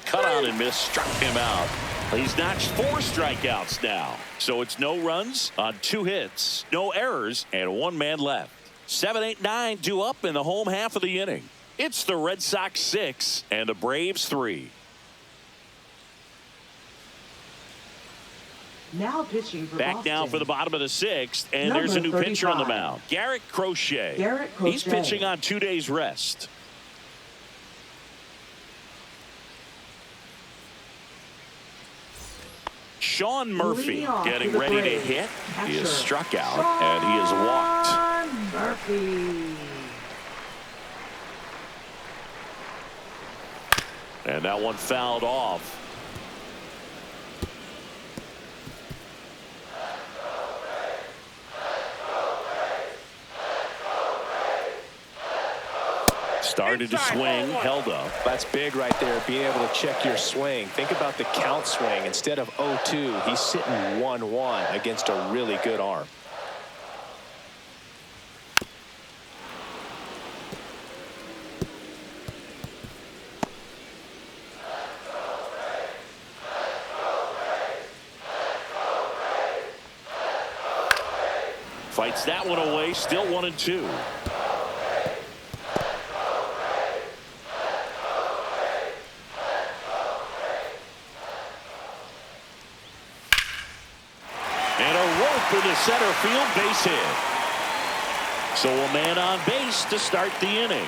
S1: Cut on and miss, struck him out. He's notched 4 strikeouts now. So it's no runs on 2 hits, no errors, and 1 man left. 7, 8, 9 due up in the home half of the inning. It's the Red Sox 6 and the Braves 3.
S2: Now pitching for
S1: Back
S2: Boston.
S1: now for the bottom of the 6th, and
S2: Number
S1: there's a new pitcher on the
S2: 35.
S1: mound. Garrett Crochet.
S2: Garrett Crochet.
S1: He's pitching on 2 days rest. Sean Murphy
S2: Leading off
S1: getting
S2: for the
S1: ready to
S2: Braves,
S1: hit. He is
S2: catcher,
S1: struck out and he is walked.
S2: Sean Murphy.
S1: And that one fouled off. Started to swing, held up.
S3: That's big right there, being able to check your swing. Think about the count swing. Instead of 0-2, he's sitting 1-1 against a really good arm.
S1: Fights that one away, still 1-2. And a rope in the center field, base hit. So a man on base to start the inning.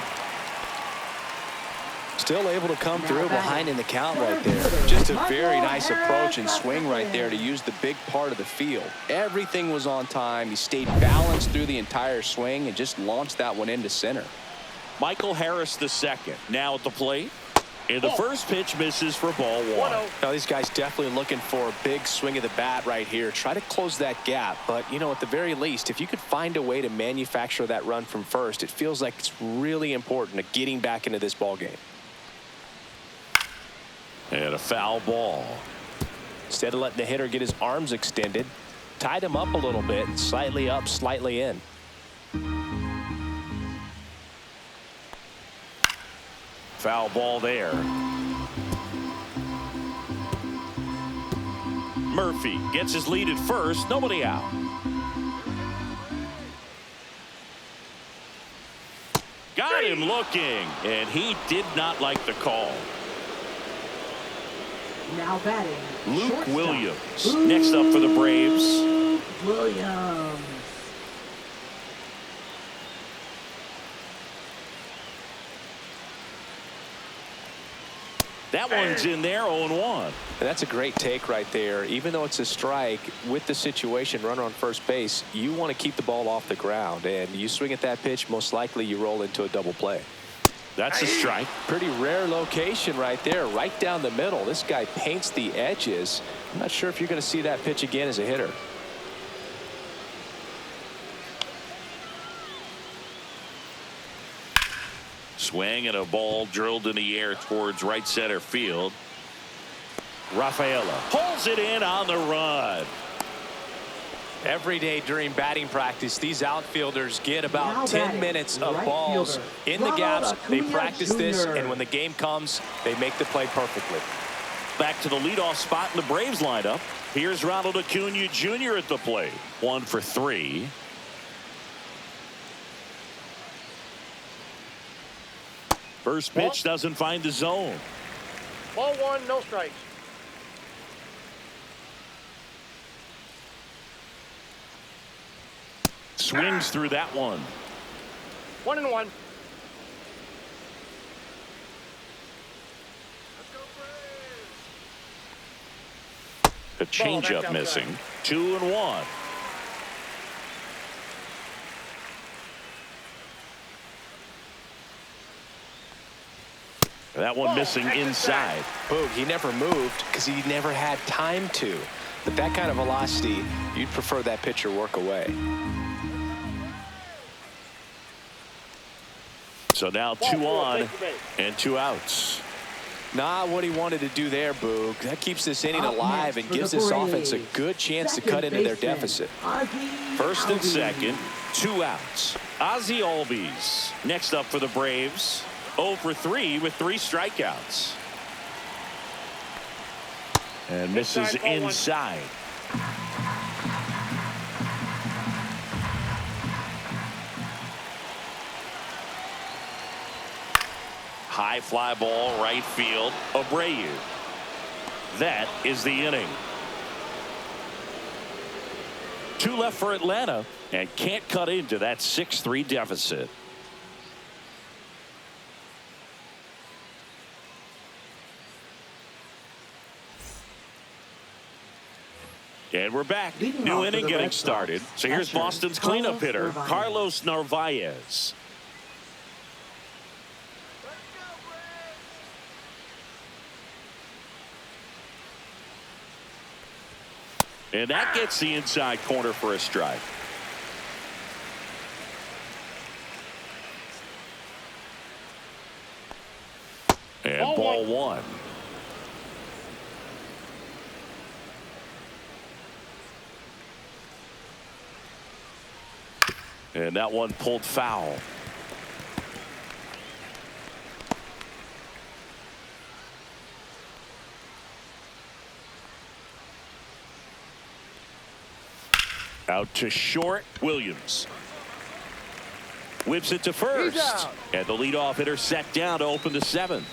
S5: Still able to come through behind in the count right there. Just a very nice approach and swing right there to use the big part of the field. Everything was on time. He stayed balanced through the entire swing and just launched that one into center.
S1: Michael Harris the second now at the plate. And the first pitch misses for ball one.
S5: Now these guys definitely looking for a big swing of the bat right here. Try to close that gap. But, you know, at the very least, if you could find a way to manufacture that run from first, it feels like it's really important to getting back into this ball game.
S1: And a foul ball.
S5: Instead of letting the hitter get his arms extended, tied him up a little bit, slightly up, slightly in.
S1: Foul ball there. Murphy gets his lead at first. Nobody out. Got him looking, and he did not like the call.
S2: Now batting,
S1: Luke
S2: shortstop.
S1: Williams next up for the Braves.
S2: Williams.
S1: That one's in there, 0-1.
S5: And that's a great take right there. Even though it's a strike, with the situation, runner on first base, you want to keep the ball off the ground. And you swing at that pitch, most likely you roll into a double play.
S1: That's a strike.
S5: Pretty rare location right there, right down the middle. This guy paints the edges. I'm not sure if you're going to see that pitch again as a hitter.
S1: Swing and a ball drilled in the air towards right center field. Rafaela pulls it in on the run.
S5: Every day during batting practice, these outfielders get about
S2: Now
S5: 10
S2: batting,
S5: minutes of
S2: right
S5: balls
S2: fielder,
S5: in the
S2: Ronald
S5: gaps. They
S2: Acuna
S5: practice this,
S2: Jr.
S5: and when the game comes, they make the play perfectly.
S1: Back to the leadoff spot in the Braves lineup. Here's Ronald Acuna Jr. at the plate. 1 for 3. First pitch doesn't find the zone.
S4: Ball one, no strikes.
S1: Swings through that one.
S4: 1-1.
S1: A changeup
S4: outside.
S1: missing. 2-1. That one missing inside.
S5: Boog, he never moved because he never had time to. But that kind of velocity, you'd prefer that pitcher work away.
S1: So now 2 on and 2 outs.
S5: Not what he wanted to do there, Boog. That keeps this inning
S2: Up
S5: alive
S2: next
S5: and
S2: for
S5: gives
S2: the
S5: this offense a
S2: Braves,
S5: good chance to
S2: second
S5: cut into their
S2: baseman,
S5: deficit.
S2: Ozzie
S1: First and
S2: Albies.
S1: second, 2 outs. Ozzie Albies next up for the Braves. 0 for 3 with 3 strikeouts. And misses inside. High fly ball right field. Abreu. That is the inning. 2 left for Atlanta and can't cut into that 6-3 deficit. And we're back.
S2: Leading
S1: New
S2: off for
S1: inning
S2: the
S1: getting
S2: Red Sox,
S1: started. So here's
S2: catcher,
S1: Boston's cleanup
S2: Carlos
S1: hitter,
S2: Narvaez.
S1: Carlos Narvaez. And that gets the inside corner for a strike. And ball one. And that one pulled foul. Out to short, Williams. Whips it to first. And the leadoff hitter set down to open the 7th.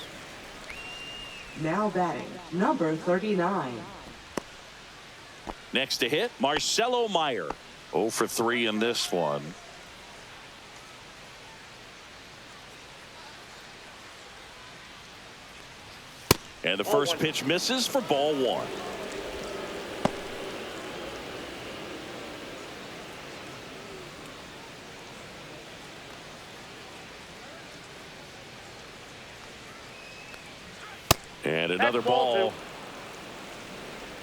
S2: Now batting, number 39.
S1: Next to hit, Marcelo Meyer. 0 for 3 in this one. And the first pitch misses for ball one. And another ball.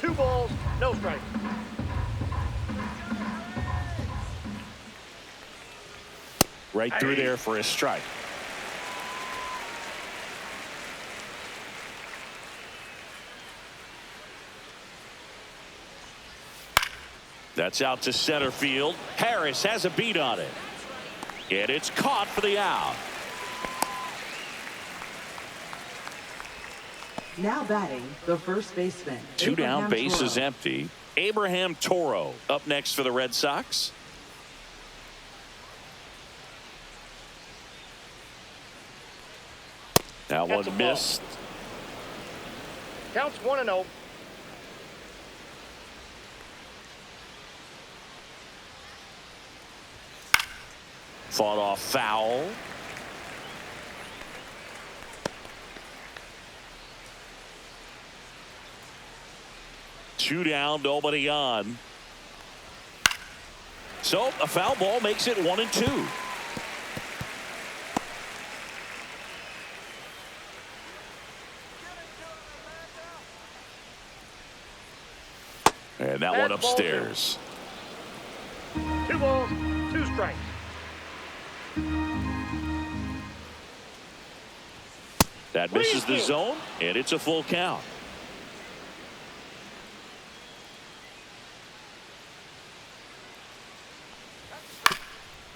S4: Two balls, no strikes.
S1: Right through there for a strike. That's out to center field. Harris has a beat on it. And it's caught for the out.
S2: Now batting, the first baseman.
S1: Two down,
S2: Abraham
S1: bases
S2: Toro.
S1: empty. Abraham Toro up next for the Red Sox. That
S4: That's a
S1: one
S4: ball.
S1: missed.
S4: Counts 1-0.
S1: Fought off foul. Two down, nobody on. So a foul ball makes it 1-2. And that one
S4: That's ball
S1: upstairs.
S4: Two balls, two strikes.
S1: That misses the zone, and it's a full count.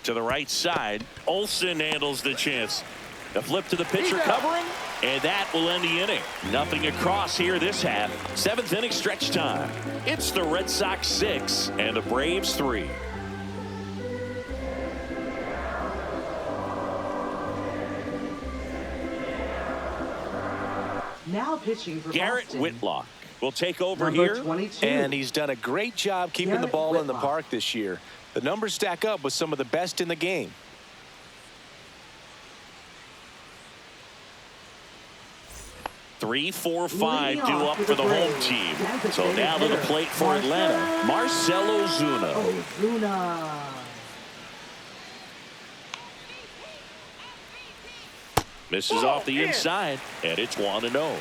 S1: To the right side, Olsen handles the chance. The flip to the pitcher covering, and that will end the inning. Nothing across here this half. Seventh inning stretch time. It's the Red Sox 6 and the Braves 3.
S2: Now pitching for
S1: Garrett
S2: Boston.
S1: Whitlock will take over
S2: Number
S1: here.
S2: 22.
S3: And he's done a great job keeping the
S2: Garrett
S3: ball in the
S2: Whitlock.
S3: park this year. The numbers stack up with some of the best in the game.
S1: Three, four, five
S2: Leading
S1: due
S2: off
S1: up
S2: for
S1: for
S2: the
S1: the home
S2: Braves,
S1: team.
S2: designated
S1: So now to the
S2: hitter,
S1: plate for Atlanta, Marcell Ozuna.
S2: Ozuna.
S1: Misses off the inside, and it's 1-0.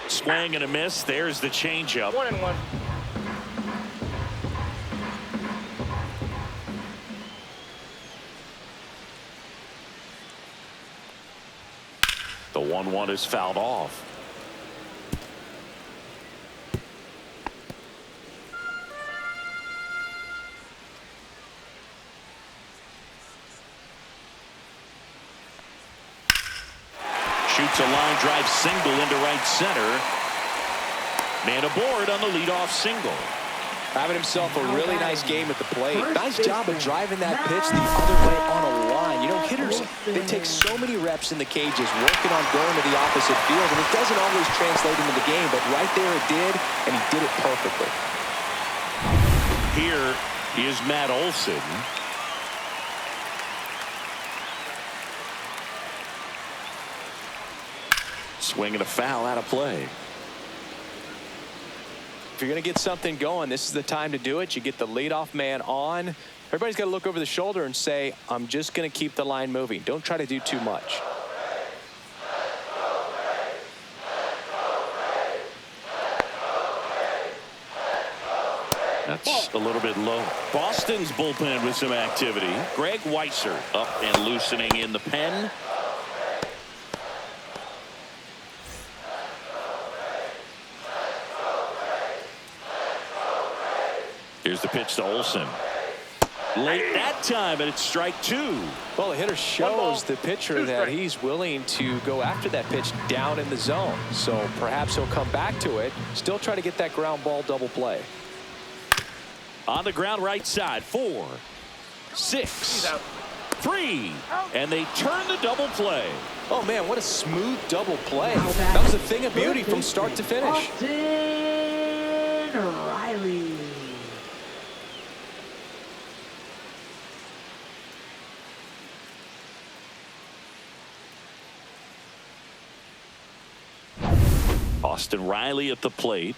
S1: Swing and a miss. There's the changeup.
S4: 1-1.
S1: The 1-1 is fouled off. Shoots a line drive single into right center. Man aboard on the leadoff single.
S3: Having himself a really nice game at the plate.
S2: First
S3: Nice job of
S2: baseman,
S3: driving that pitch the other way on a line. You know, hitters, they take so many reps in the cages working on going to the opposite field, and it doesn't always translate into the game, but right there it did, and he did it perfectly.
S1: Here is Matt Olson. Swing and a foul out of play.
S3: If you're going to get something going, this is the time to do it. You get the leadoff man on. Everybody's got to look over the shoulder and say, I'm just going to keep the line moving. Don't try to do too much.
S1: That's a little bit low. Boston's bullpen with some activity. Greg Weisser up and loosening in the pen. Here's the pitch to Olsen. Late that time, and it's strike two.
S3: Well, the hitter shows the pitcher that he's willing to go after that pitch down in the zone. So perhaps he'll come back to it, still try to get that ground ball double play.
S1: On the ground right side, 4, 6, 3, and they turn the double play.
S3: Oh, man, what a smooth double play. That was a thing of beauty from start to finish.
S2: Austin Riley.
S1: Austin Riley at the plate.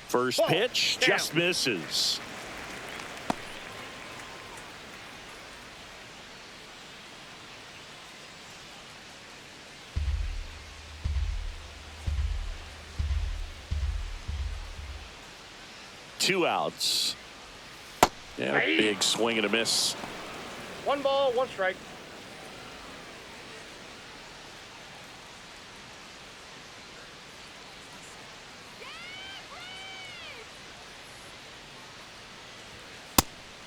S1: First pitch just misses. Two outs. Yeah, big swing and a miss.
S4: 1 ball, 1 strike.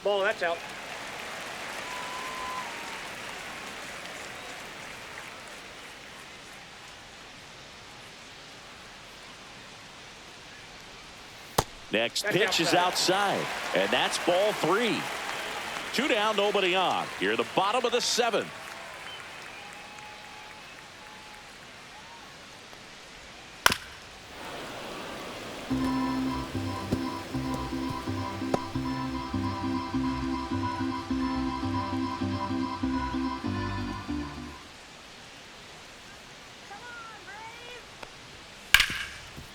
S4: Ball, that's out.
S1: Next pitch is outside, and that's ball 3. 2 down, nobody on. Here at the bottom of the 7th.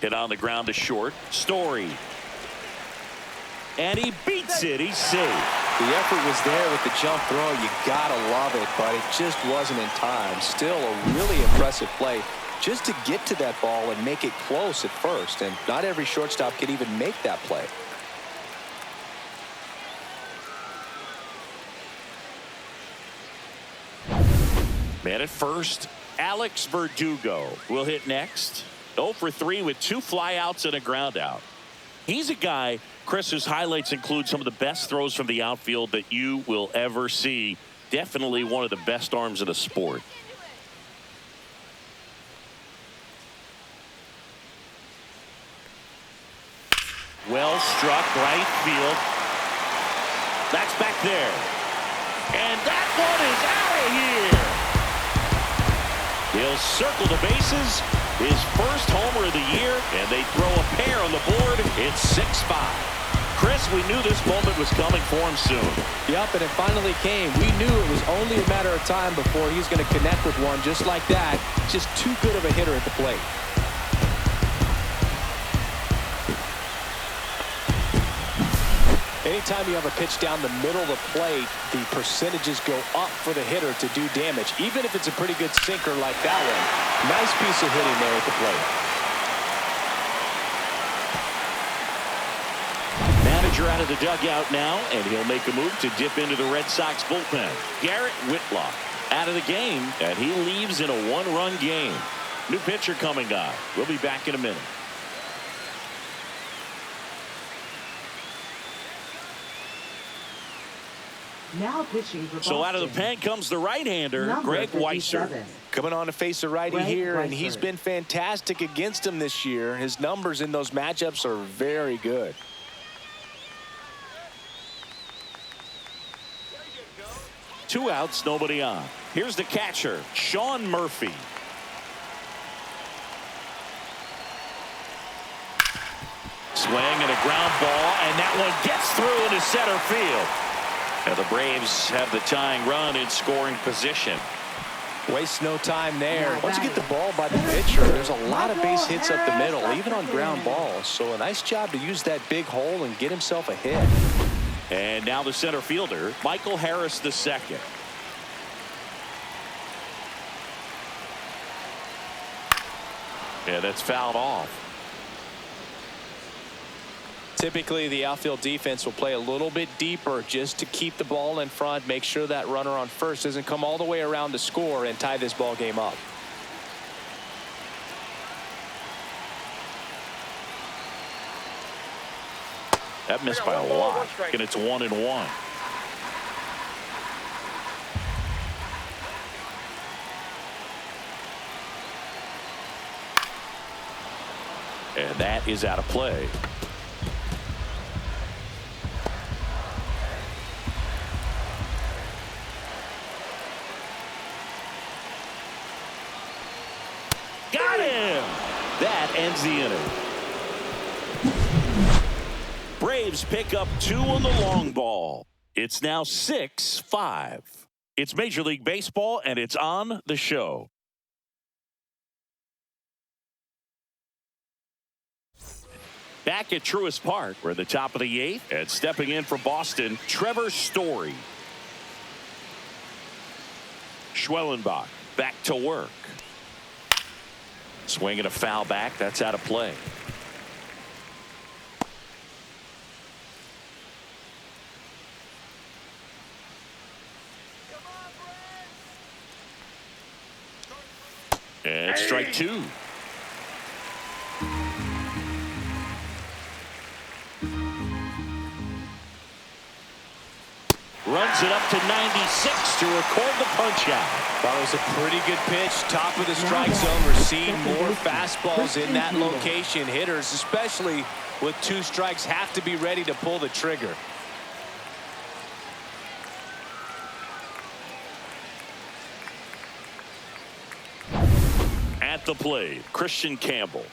S1: Hit on the ground to short. Story. And he beats it. He's safe.
S3: The effort was there with the jump throw. You gotta love it, but it just wasn't in time. Still a really impressive play just to get to that ball and make it close at first. And not every shortstop can even make that play.
S1: Man at first, Alex Verdugo will hit next. 0 for 3 with 2 flyouts and a ground out. He's a guy, Chris, whose highlights include some of the best throws from the outfield that you will ever see. Definitely one of the best arms in the sport. Well struck right field. That's back there. And that one is out of here. He'll circle the bases. His first homer of the year, and they throw a pair on the board. It's 6-5. Chris, we knew this moment was coming for him soon.
S3: Yep, and it finally came. We knew it was only a matter of time before he was going to connect with one just like that. Just too good of a hitter at the plate. Anytime you have a pitch down the middle of the plate, the percentages go up for the hitter to do damage, even if it's a pretty good sinker like that one. Nice piece of hitting there at the plate.
S1: Manager out of the dugout now, and he'll make a move to dip into the Red Sox bullpen. Garrett Whitlock out of the game, and he leaves in a 1-run game. New pitcher coming on. We'll be back in a minute.
S2: Now pitching for Boston.
S1: So out of the pen comes the right-hander, Greg Weisser.
S3: Coming on to face a righty here, and he's
S2: Weisser.
S3: been fantastic against him this year. His numbers in those matchups are very good.
S1: Two outs, nobody on. Here's the catcher, Sean Murphy. Swing and a ground ball, and that one gets through into center field. Now the Braves have the tying run in scoring position.
S3: Waste no time there. Once you get the ball by the pitcher, there's a lot of base hits up the middle, even on ground balls. So a nice job to use that big hole and get himself a hit.
S1: And now the center fielder, Michael Harris II. Yeah, that's fouled off.
S3: Typically, the outfield defense will play a little bit deeper just to keep the ball in front, make sure that runner on first doesn't come all the way around to score and tie this ball game up.
S1: That missed by a lot, and it's 1-1. And that is out of play. Got him! That ends the inning. Braves pick up 2 on the long ball. It's now 6-5. It's Major League Baseball, and it's on the show. Back at Truist Park, we're at the top of the 8th, and stepping in for Boston, Trevor Story. Schwellenbach back to work. Swinging a foul back. That's out of play. And strike 2. Runs it up to 96 to record the punch out.
S3: That was a pretty good pitch. Top of the strike zone. We're seeing more fastballs in that location. Hitters, especially with 2 strikes, have to be ready to pull the trigger.
S1: At the plate, Christian Campbell.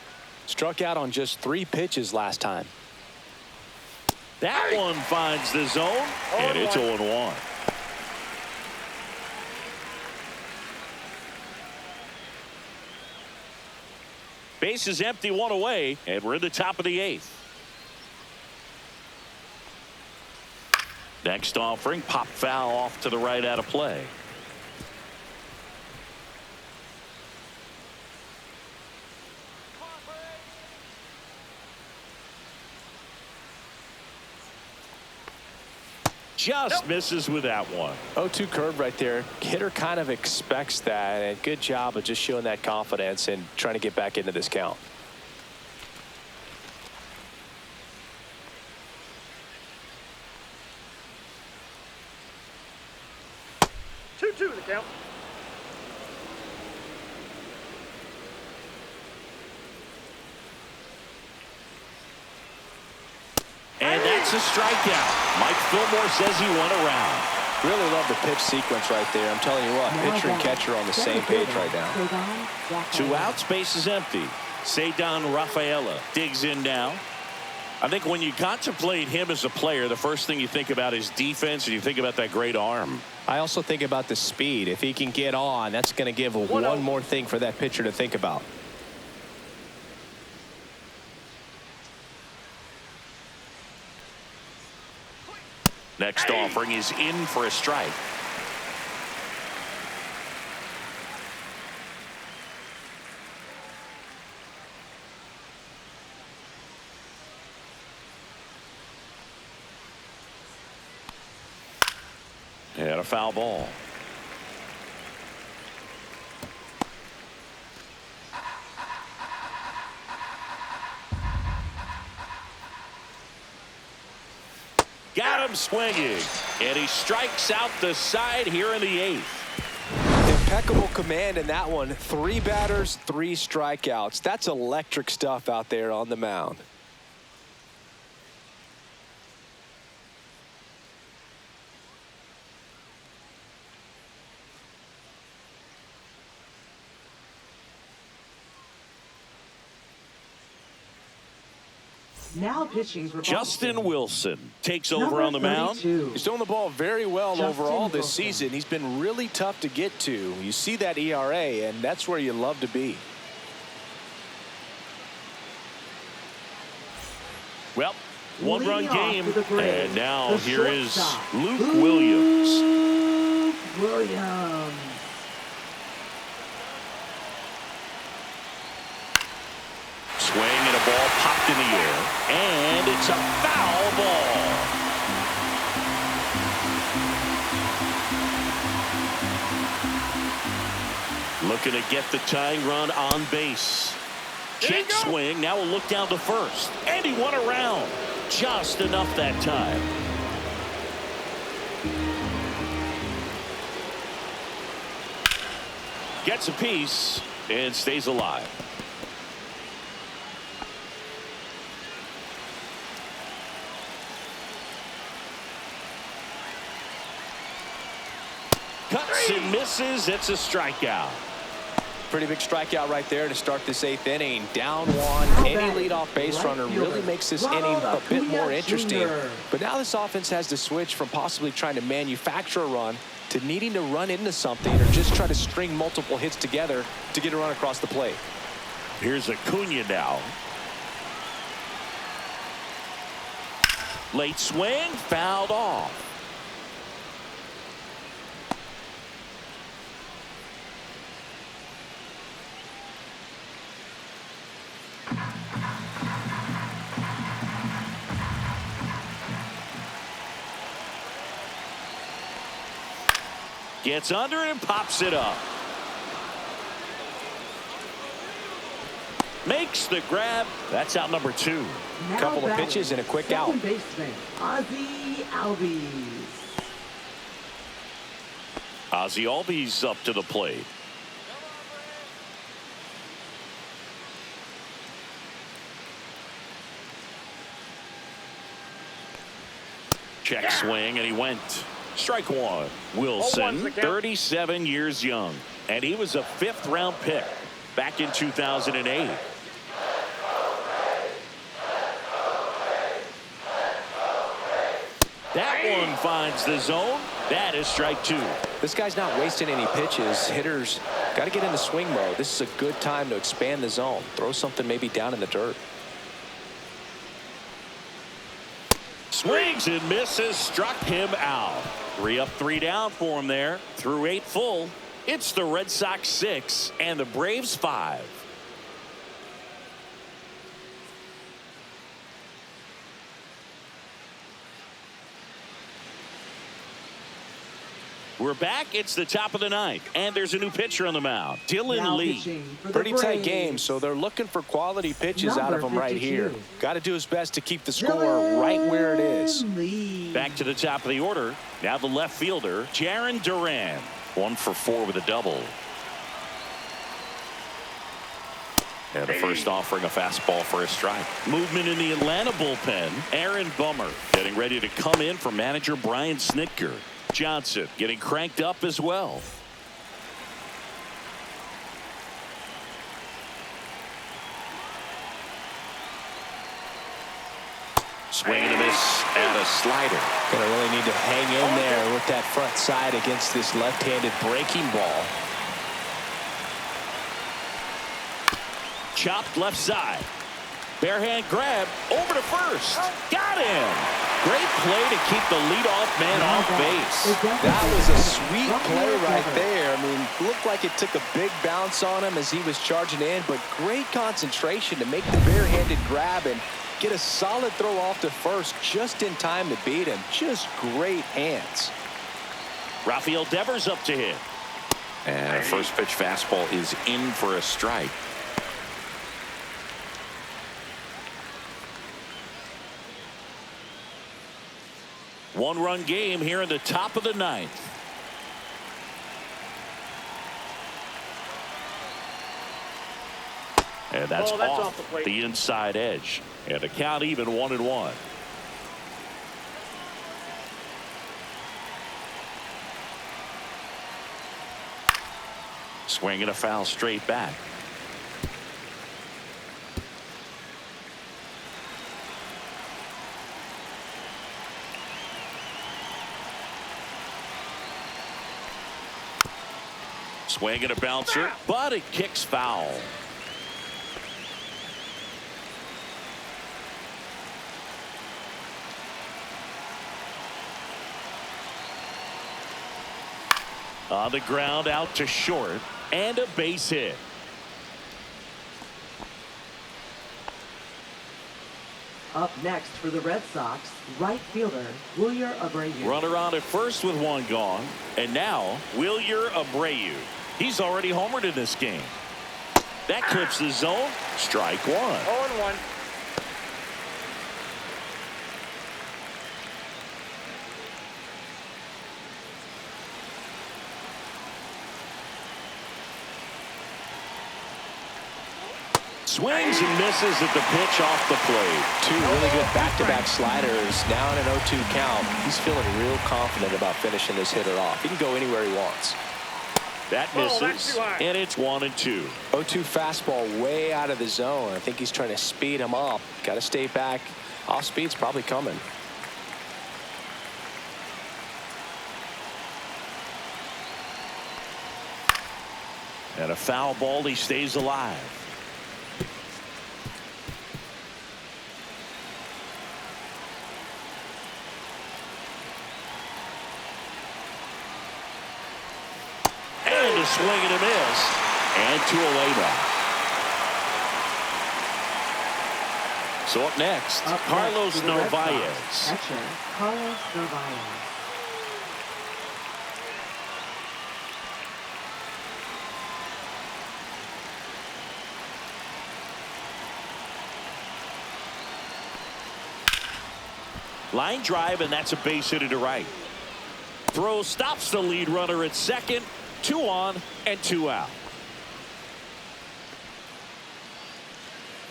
S3: Struck out on just 3 pitches last time.
S1: That one finds the zone, and it's 0-1. Base is empty, 1 away, and we're in the top of the 8th. Next offering, pop foul off to the right, out of play. Just misses with that one.
S3: 0-2 curve right there. Hitter kind of expects that, and good job of just showing that confidence and trying to get back into this count.
S4: 2-2 the count.
S1: And that's a strikeout. Mike Fillmore says he went around.
S3: Really love the pitch sequence right there. I'm telling you what, pitcher and catcher on the same page right now.
S1: 2 outs, base is empty. Cedar Rafaela digs in now. I think when you contemplate him as a player, the first thing you think about is defense, and you think about that great arm.
S3: I also think about the speed. If he can get on, that's going to give one more thing for that pitcher to think about.
S1: Next offering is in for a strike. And a foul ball. Got him swinging, and he strikes out the side here in the 8th.
S3: Impeccable command in that one. 3 batters, 3 strikeouts. That's electric stuff out there on the mound.
S2: Now pitching for
S1: Justin Wilson takes over on the mound.
S3: He's throwing the ball very well
S2: Justin
S3: overall this
S2: Wilson.
S3: season. He's been really tough to get to. You see that ERA, and that's where you love to be.
S1: Well, 1-run
S2: Leading off
S1: game,
S2: for the Braves,
S1: and now
S2: the
S1: here is
S2: shortstop,
S1: Luke Williams.
S2: Luke Williams.
S1: Swing and a ball popped in the air, and it's a foul ball. Looking to get the tying run on base. Check swing, now we'll look down to first, and he went around. Just enough that time. Gets a piece and stays alive. Cuts and misses. It's a strikeout.
S3: Pretty big strikeout right there to start this 8th inning. Down 1. Any leadoff base runner really makes this inning a bit more interesting. But now this offense has to switch from possibly trying to manufacture a run
S5: to needing to run into something or just try to string multiple hits together to get a run across the plate.
S1: Here's Acuna now. Late swing, fouled off. Gets under it and pops it up. Makes the grab. That's out number 2.
S2: Now
S5: Couple of
S2: batting,
S5: pitches and a quick out.
S2: second baseman, Ozzie Albies.
S1: Ozzie Albies up to the plate. Check swing, and he went. Strike 1. Wilson, 37 years young, and he was a 5th-round pick back in 2008. That one finds the zone. That is strike 2.
S5: This guy's not wasting any pitches. Hitters got to get in the swing mode. This is a good time to expand the zone. Throw something maybe down in the dirt.
S1: Swings and misses, struck him out. 3 up, 3 down for him there. Through 8 full. It's the Red Sox 6 and the Braves 5. We're back. It's the top of the 9th, and there's a new pitcher on the mound, Dylan
S2: Now
S1: Lee.
S2: pitching for the
S5: Pretty tight
S2: Braves,
S5: game, so they're looking for quality pitches out of him
S2: number
S5: right
S2: 52.
S5: here. Got to do his best to keep the score right where it is.
S2: Dylan Lee.
S1: Back to the top of the order. Now the left fielder, Jarren Duran. 1 for 4 with a double. And the first offering a fastball for a strike. Movement in the Atlanta bullpen. Aaron Bummer getting ready to come in for manager Brian Snitker. Johnson getting cranked up as well. Swing and a miss and a slider.
S5: Gonna really need to hang in there with that front side against this left-handed breaking ball.
S1: Chopped left side. Barehand grab over to first. Got him. Great play to keep the leadoff man off base.
S5: That was a sweet play right there. I mean, looked like it took a big bounce on him as he was charging in, but great concentration to make the barehanded grab and get a solid throw off to first just in time to beat him. Just great hands.
S1: Rafael Devers up to hit. And a first pitch fastball is in for a strike. One-run game here in the top of the 9th. And that's off the inside edge. And the count even 1-1. Swing and a foul straight back. Swing and a bouncer, but it kicks foul. On the ground, out to short, and a base hit.
S2: Up next for the Red Sox, right fielder, Wilyer Abreu.
S1: Runner on at first with 1 gone, and now Wilyer Abreu. He's already homered in this game. That clips the zone. Strike 1.
S4: 0-1.
S1: Swings and misses at the pitch off the plate.
S5: 2 really good back-to-back sliders. Now in an 0-2 count. He's feeling real confident about finishing this hitter off. He can go anywhere he wants.
S1: That misses, and it's 1-2.
S5: 0-2 fastball way out of the zone. I think he's trying to speed him up. Got to stay back. Off speed's probably coming.
S1: And a foul ball. He stays alive. And a swing and a miss. And 2 away now. So up next, Carlos Narvaez.
S2: Catcher, Carlos Narvaez.
S1: Line drive, and that's a base hit to right. Throw stops the lead runner at second. 2 on and 2 out.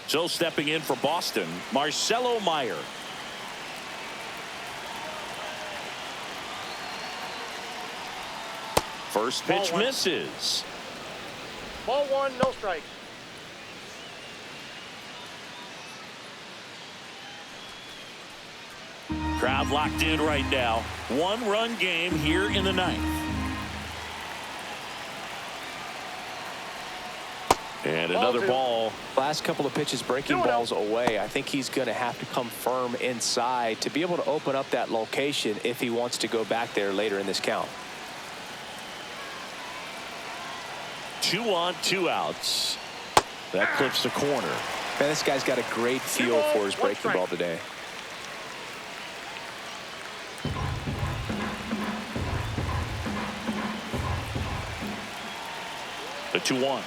S1: So stepping in for Boston, Marcelo Meyer. First pitch misses.
S4: Ball 1, no strike.
S1: Crowd locked in right now. 1-run game here in the 9th. And another ball.
S3: Last couple of pitches breaking balls away. I think he's going to have to come firm inside to be able to open up that location if he wants to go back there later in this count.
S1: 2 on, 2 outs. That clips the corner.
S3: Man, this guy's got a great feel for his breaking ball today.
S1: The 2-1.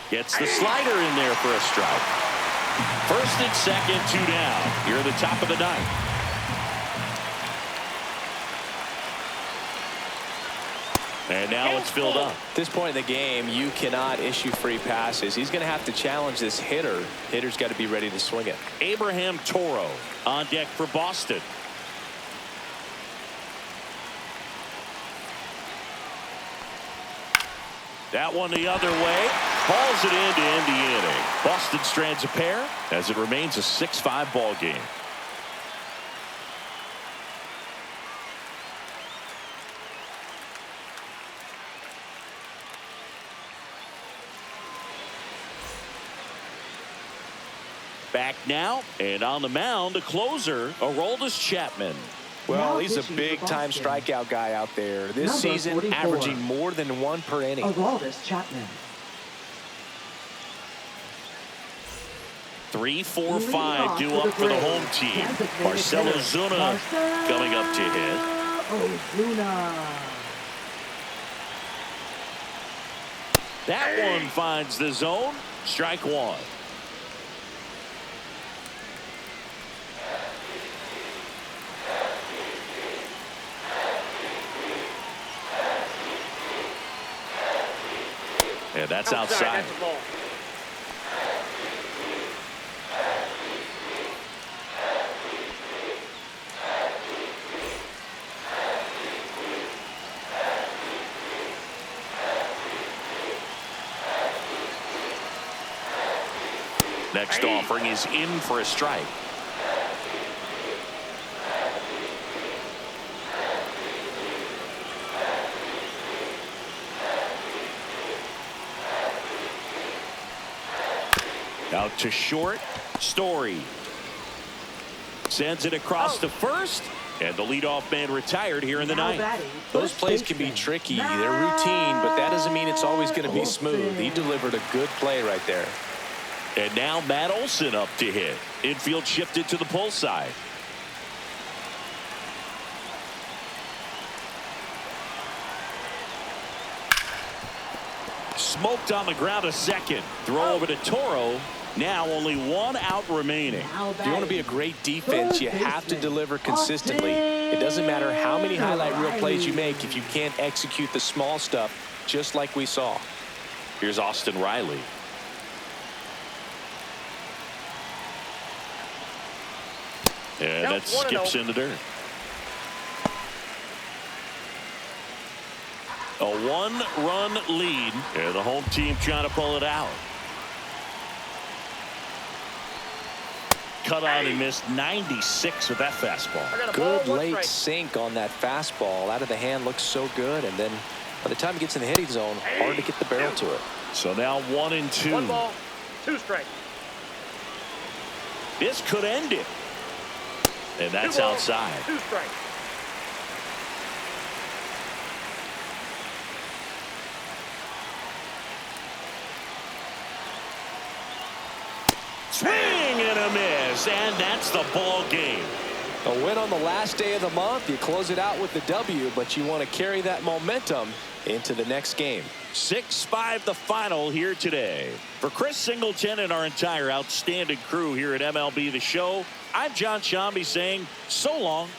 S1: Gets the slider in there for a strike. First and second, 2 down. Here at the top of the 9th. And now it's filled up.
S3: At this point in the game, you cannot issue free passes. He's going to have to challenge this hitter. Hitter's got to be ready to swing it.
S1: Abraham Toro on deck for Boston. That one the other way. Hauls it in to end the inning. Boston strands a pair as it remains a 6-5 ball game. Back now, and on the mound, the closer, Aroldis Chapman.
S3: Well, he's a big-time strikeout guy out there. This season,
S2: 44.
S3: averaging more than 1 per inning.
S2: Aroldis Chapman.
S1: 3, 4, 5 due up for the home team. Marcell Ozuna coming up to hit.
S2: Ozuna.
S1: That one finds the zone. Strike 1. And that's outside. Next offering is in for a strike. Out to short. Story sends it across to first, and the leadoff man retired here in the 9th.
S3: Those plays can be tricky. They're routine, but that doesn't mean it's always going to be smooth. He delivered a good play right there.
S1: And now Matt Olson up to hit. Infield shifted to the pull side. Smoked on the ground, a second. Throw over to Toro. Now only 1 out remaining.
S3: If you want to be a great defense, you have to deliver consistently. It doesn't matter how many highlight reel plays you make if you can't execute the small stuff, just like we saw.
S1: Here's Austin Riley. And that skips in the dirt. A 1-run lead, and the home team trying to pull it out. Cut on and missed 96 with that fastball.
S3: Good late sink on that fastball. Out of the hand looks so good, and then
S5: By the time he gets in the hitting zone, hard to get the barrel to it.
S1: So now 1-2.
S4: 1 ball, 2 strikes.
S1: This could end it. And that's
S4: 2 balls,
S1: outside.
S4: 2 strikes.
S1: Swing and a miss, and that's the ball game.
S3: A win on the last day of the month. You close it out with the W, but you want to carry that momentum into the next game.
S1: 6-5 the final here today. For Chris Singleton and our entire outstanding crew here at MLB The Show, I'm John Shambi saying so long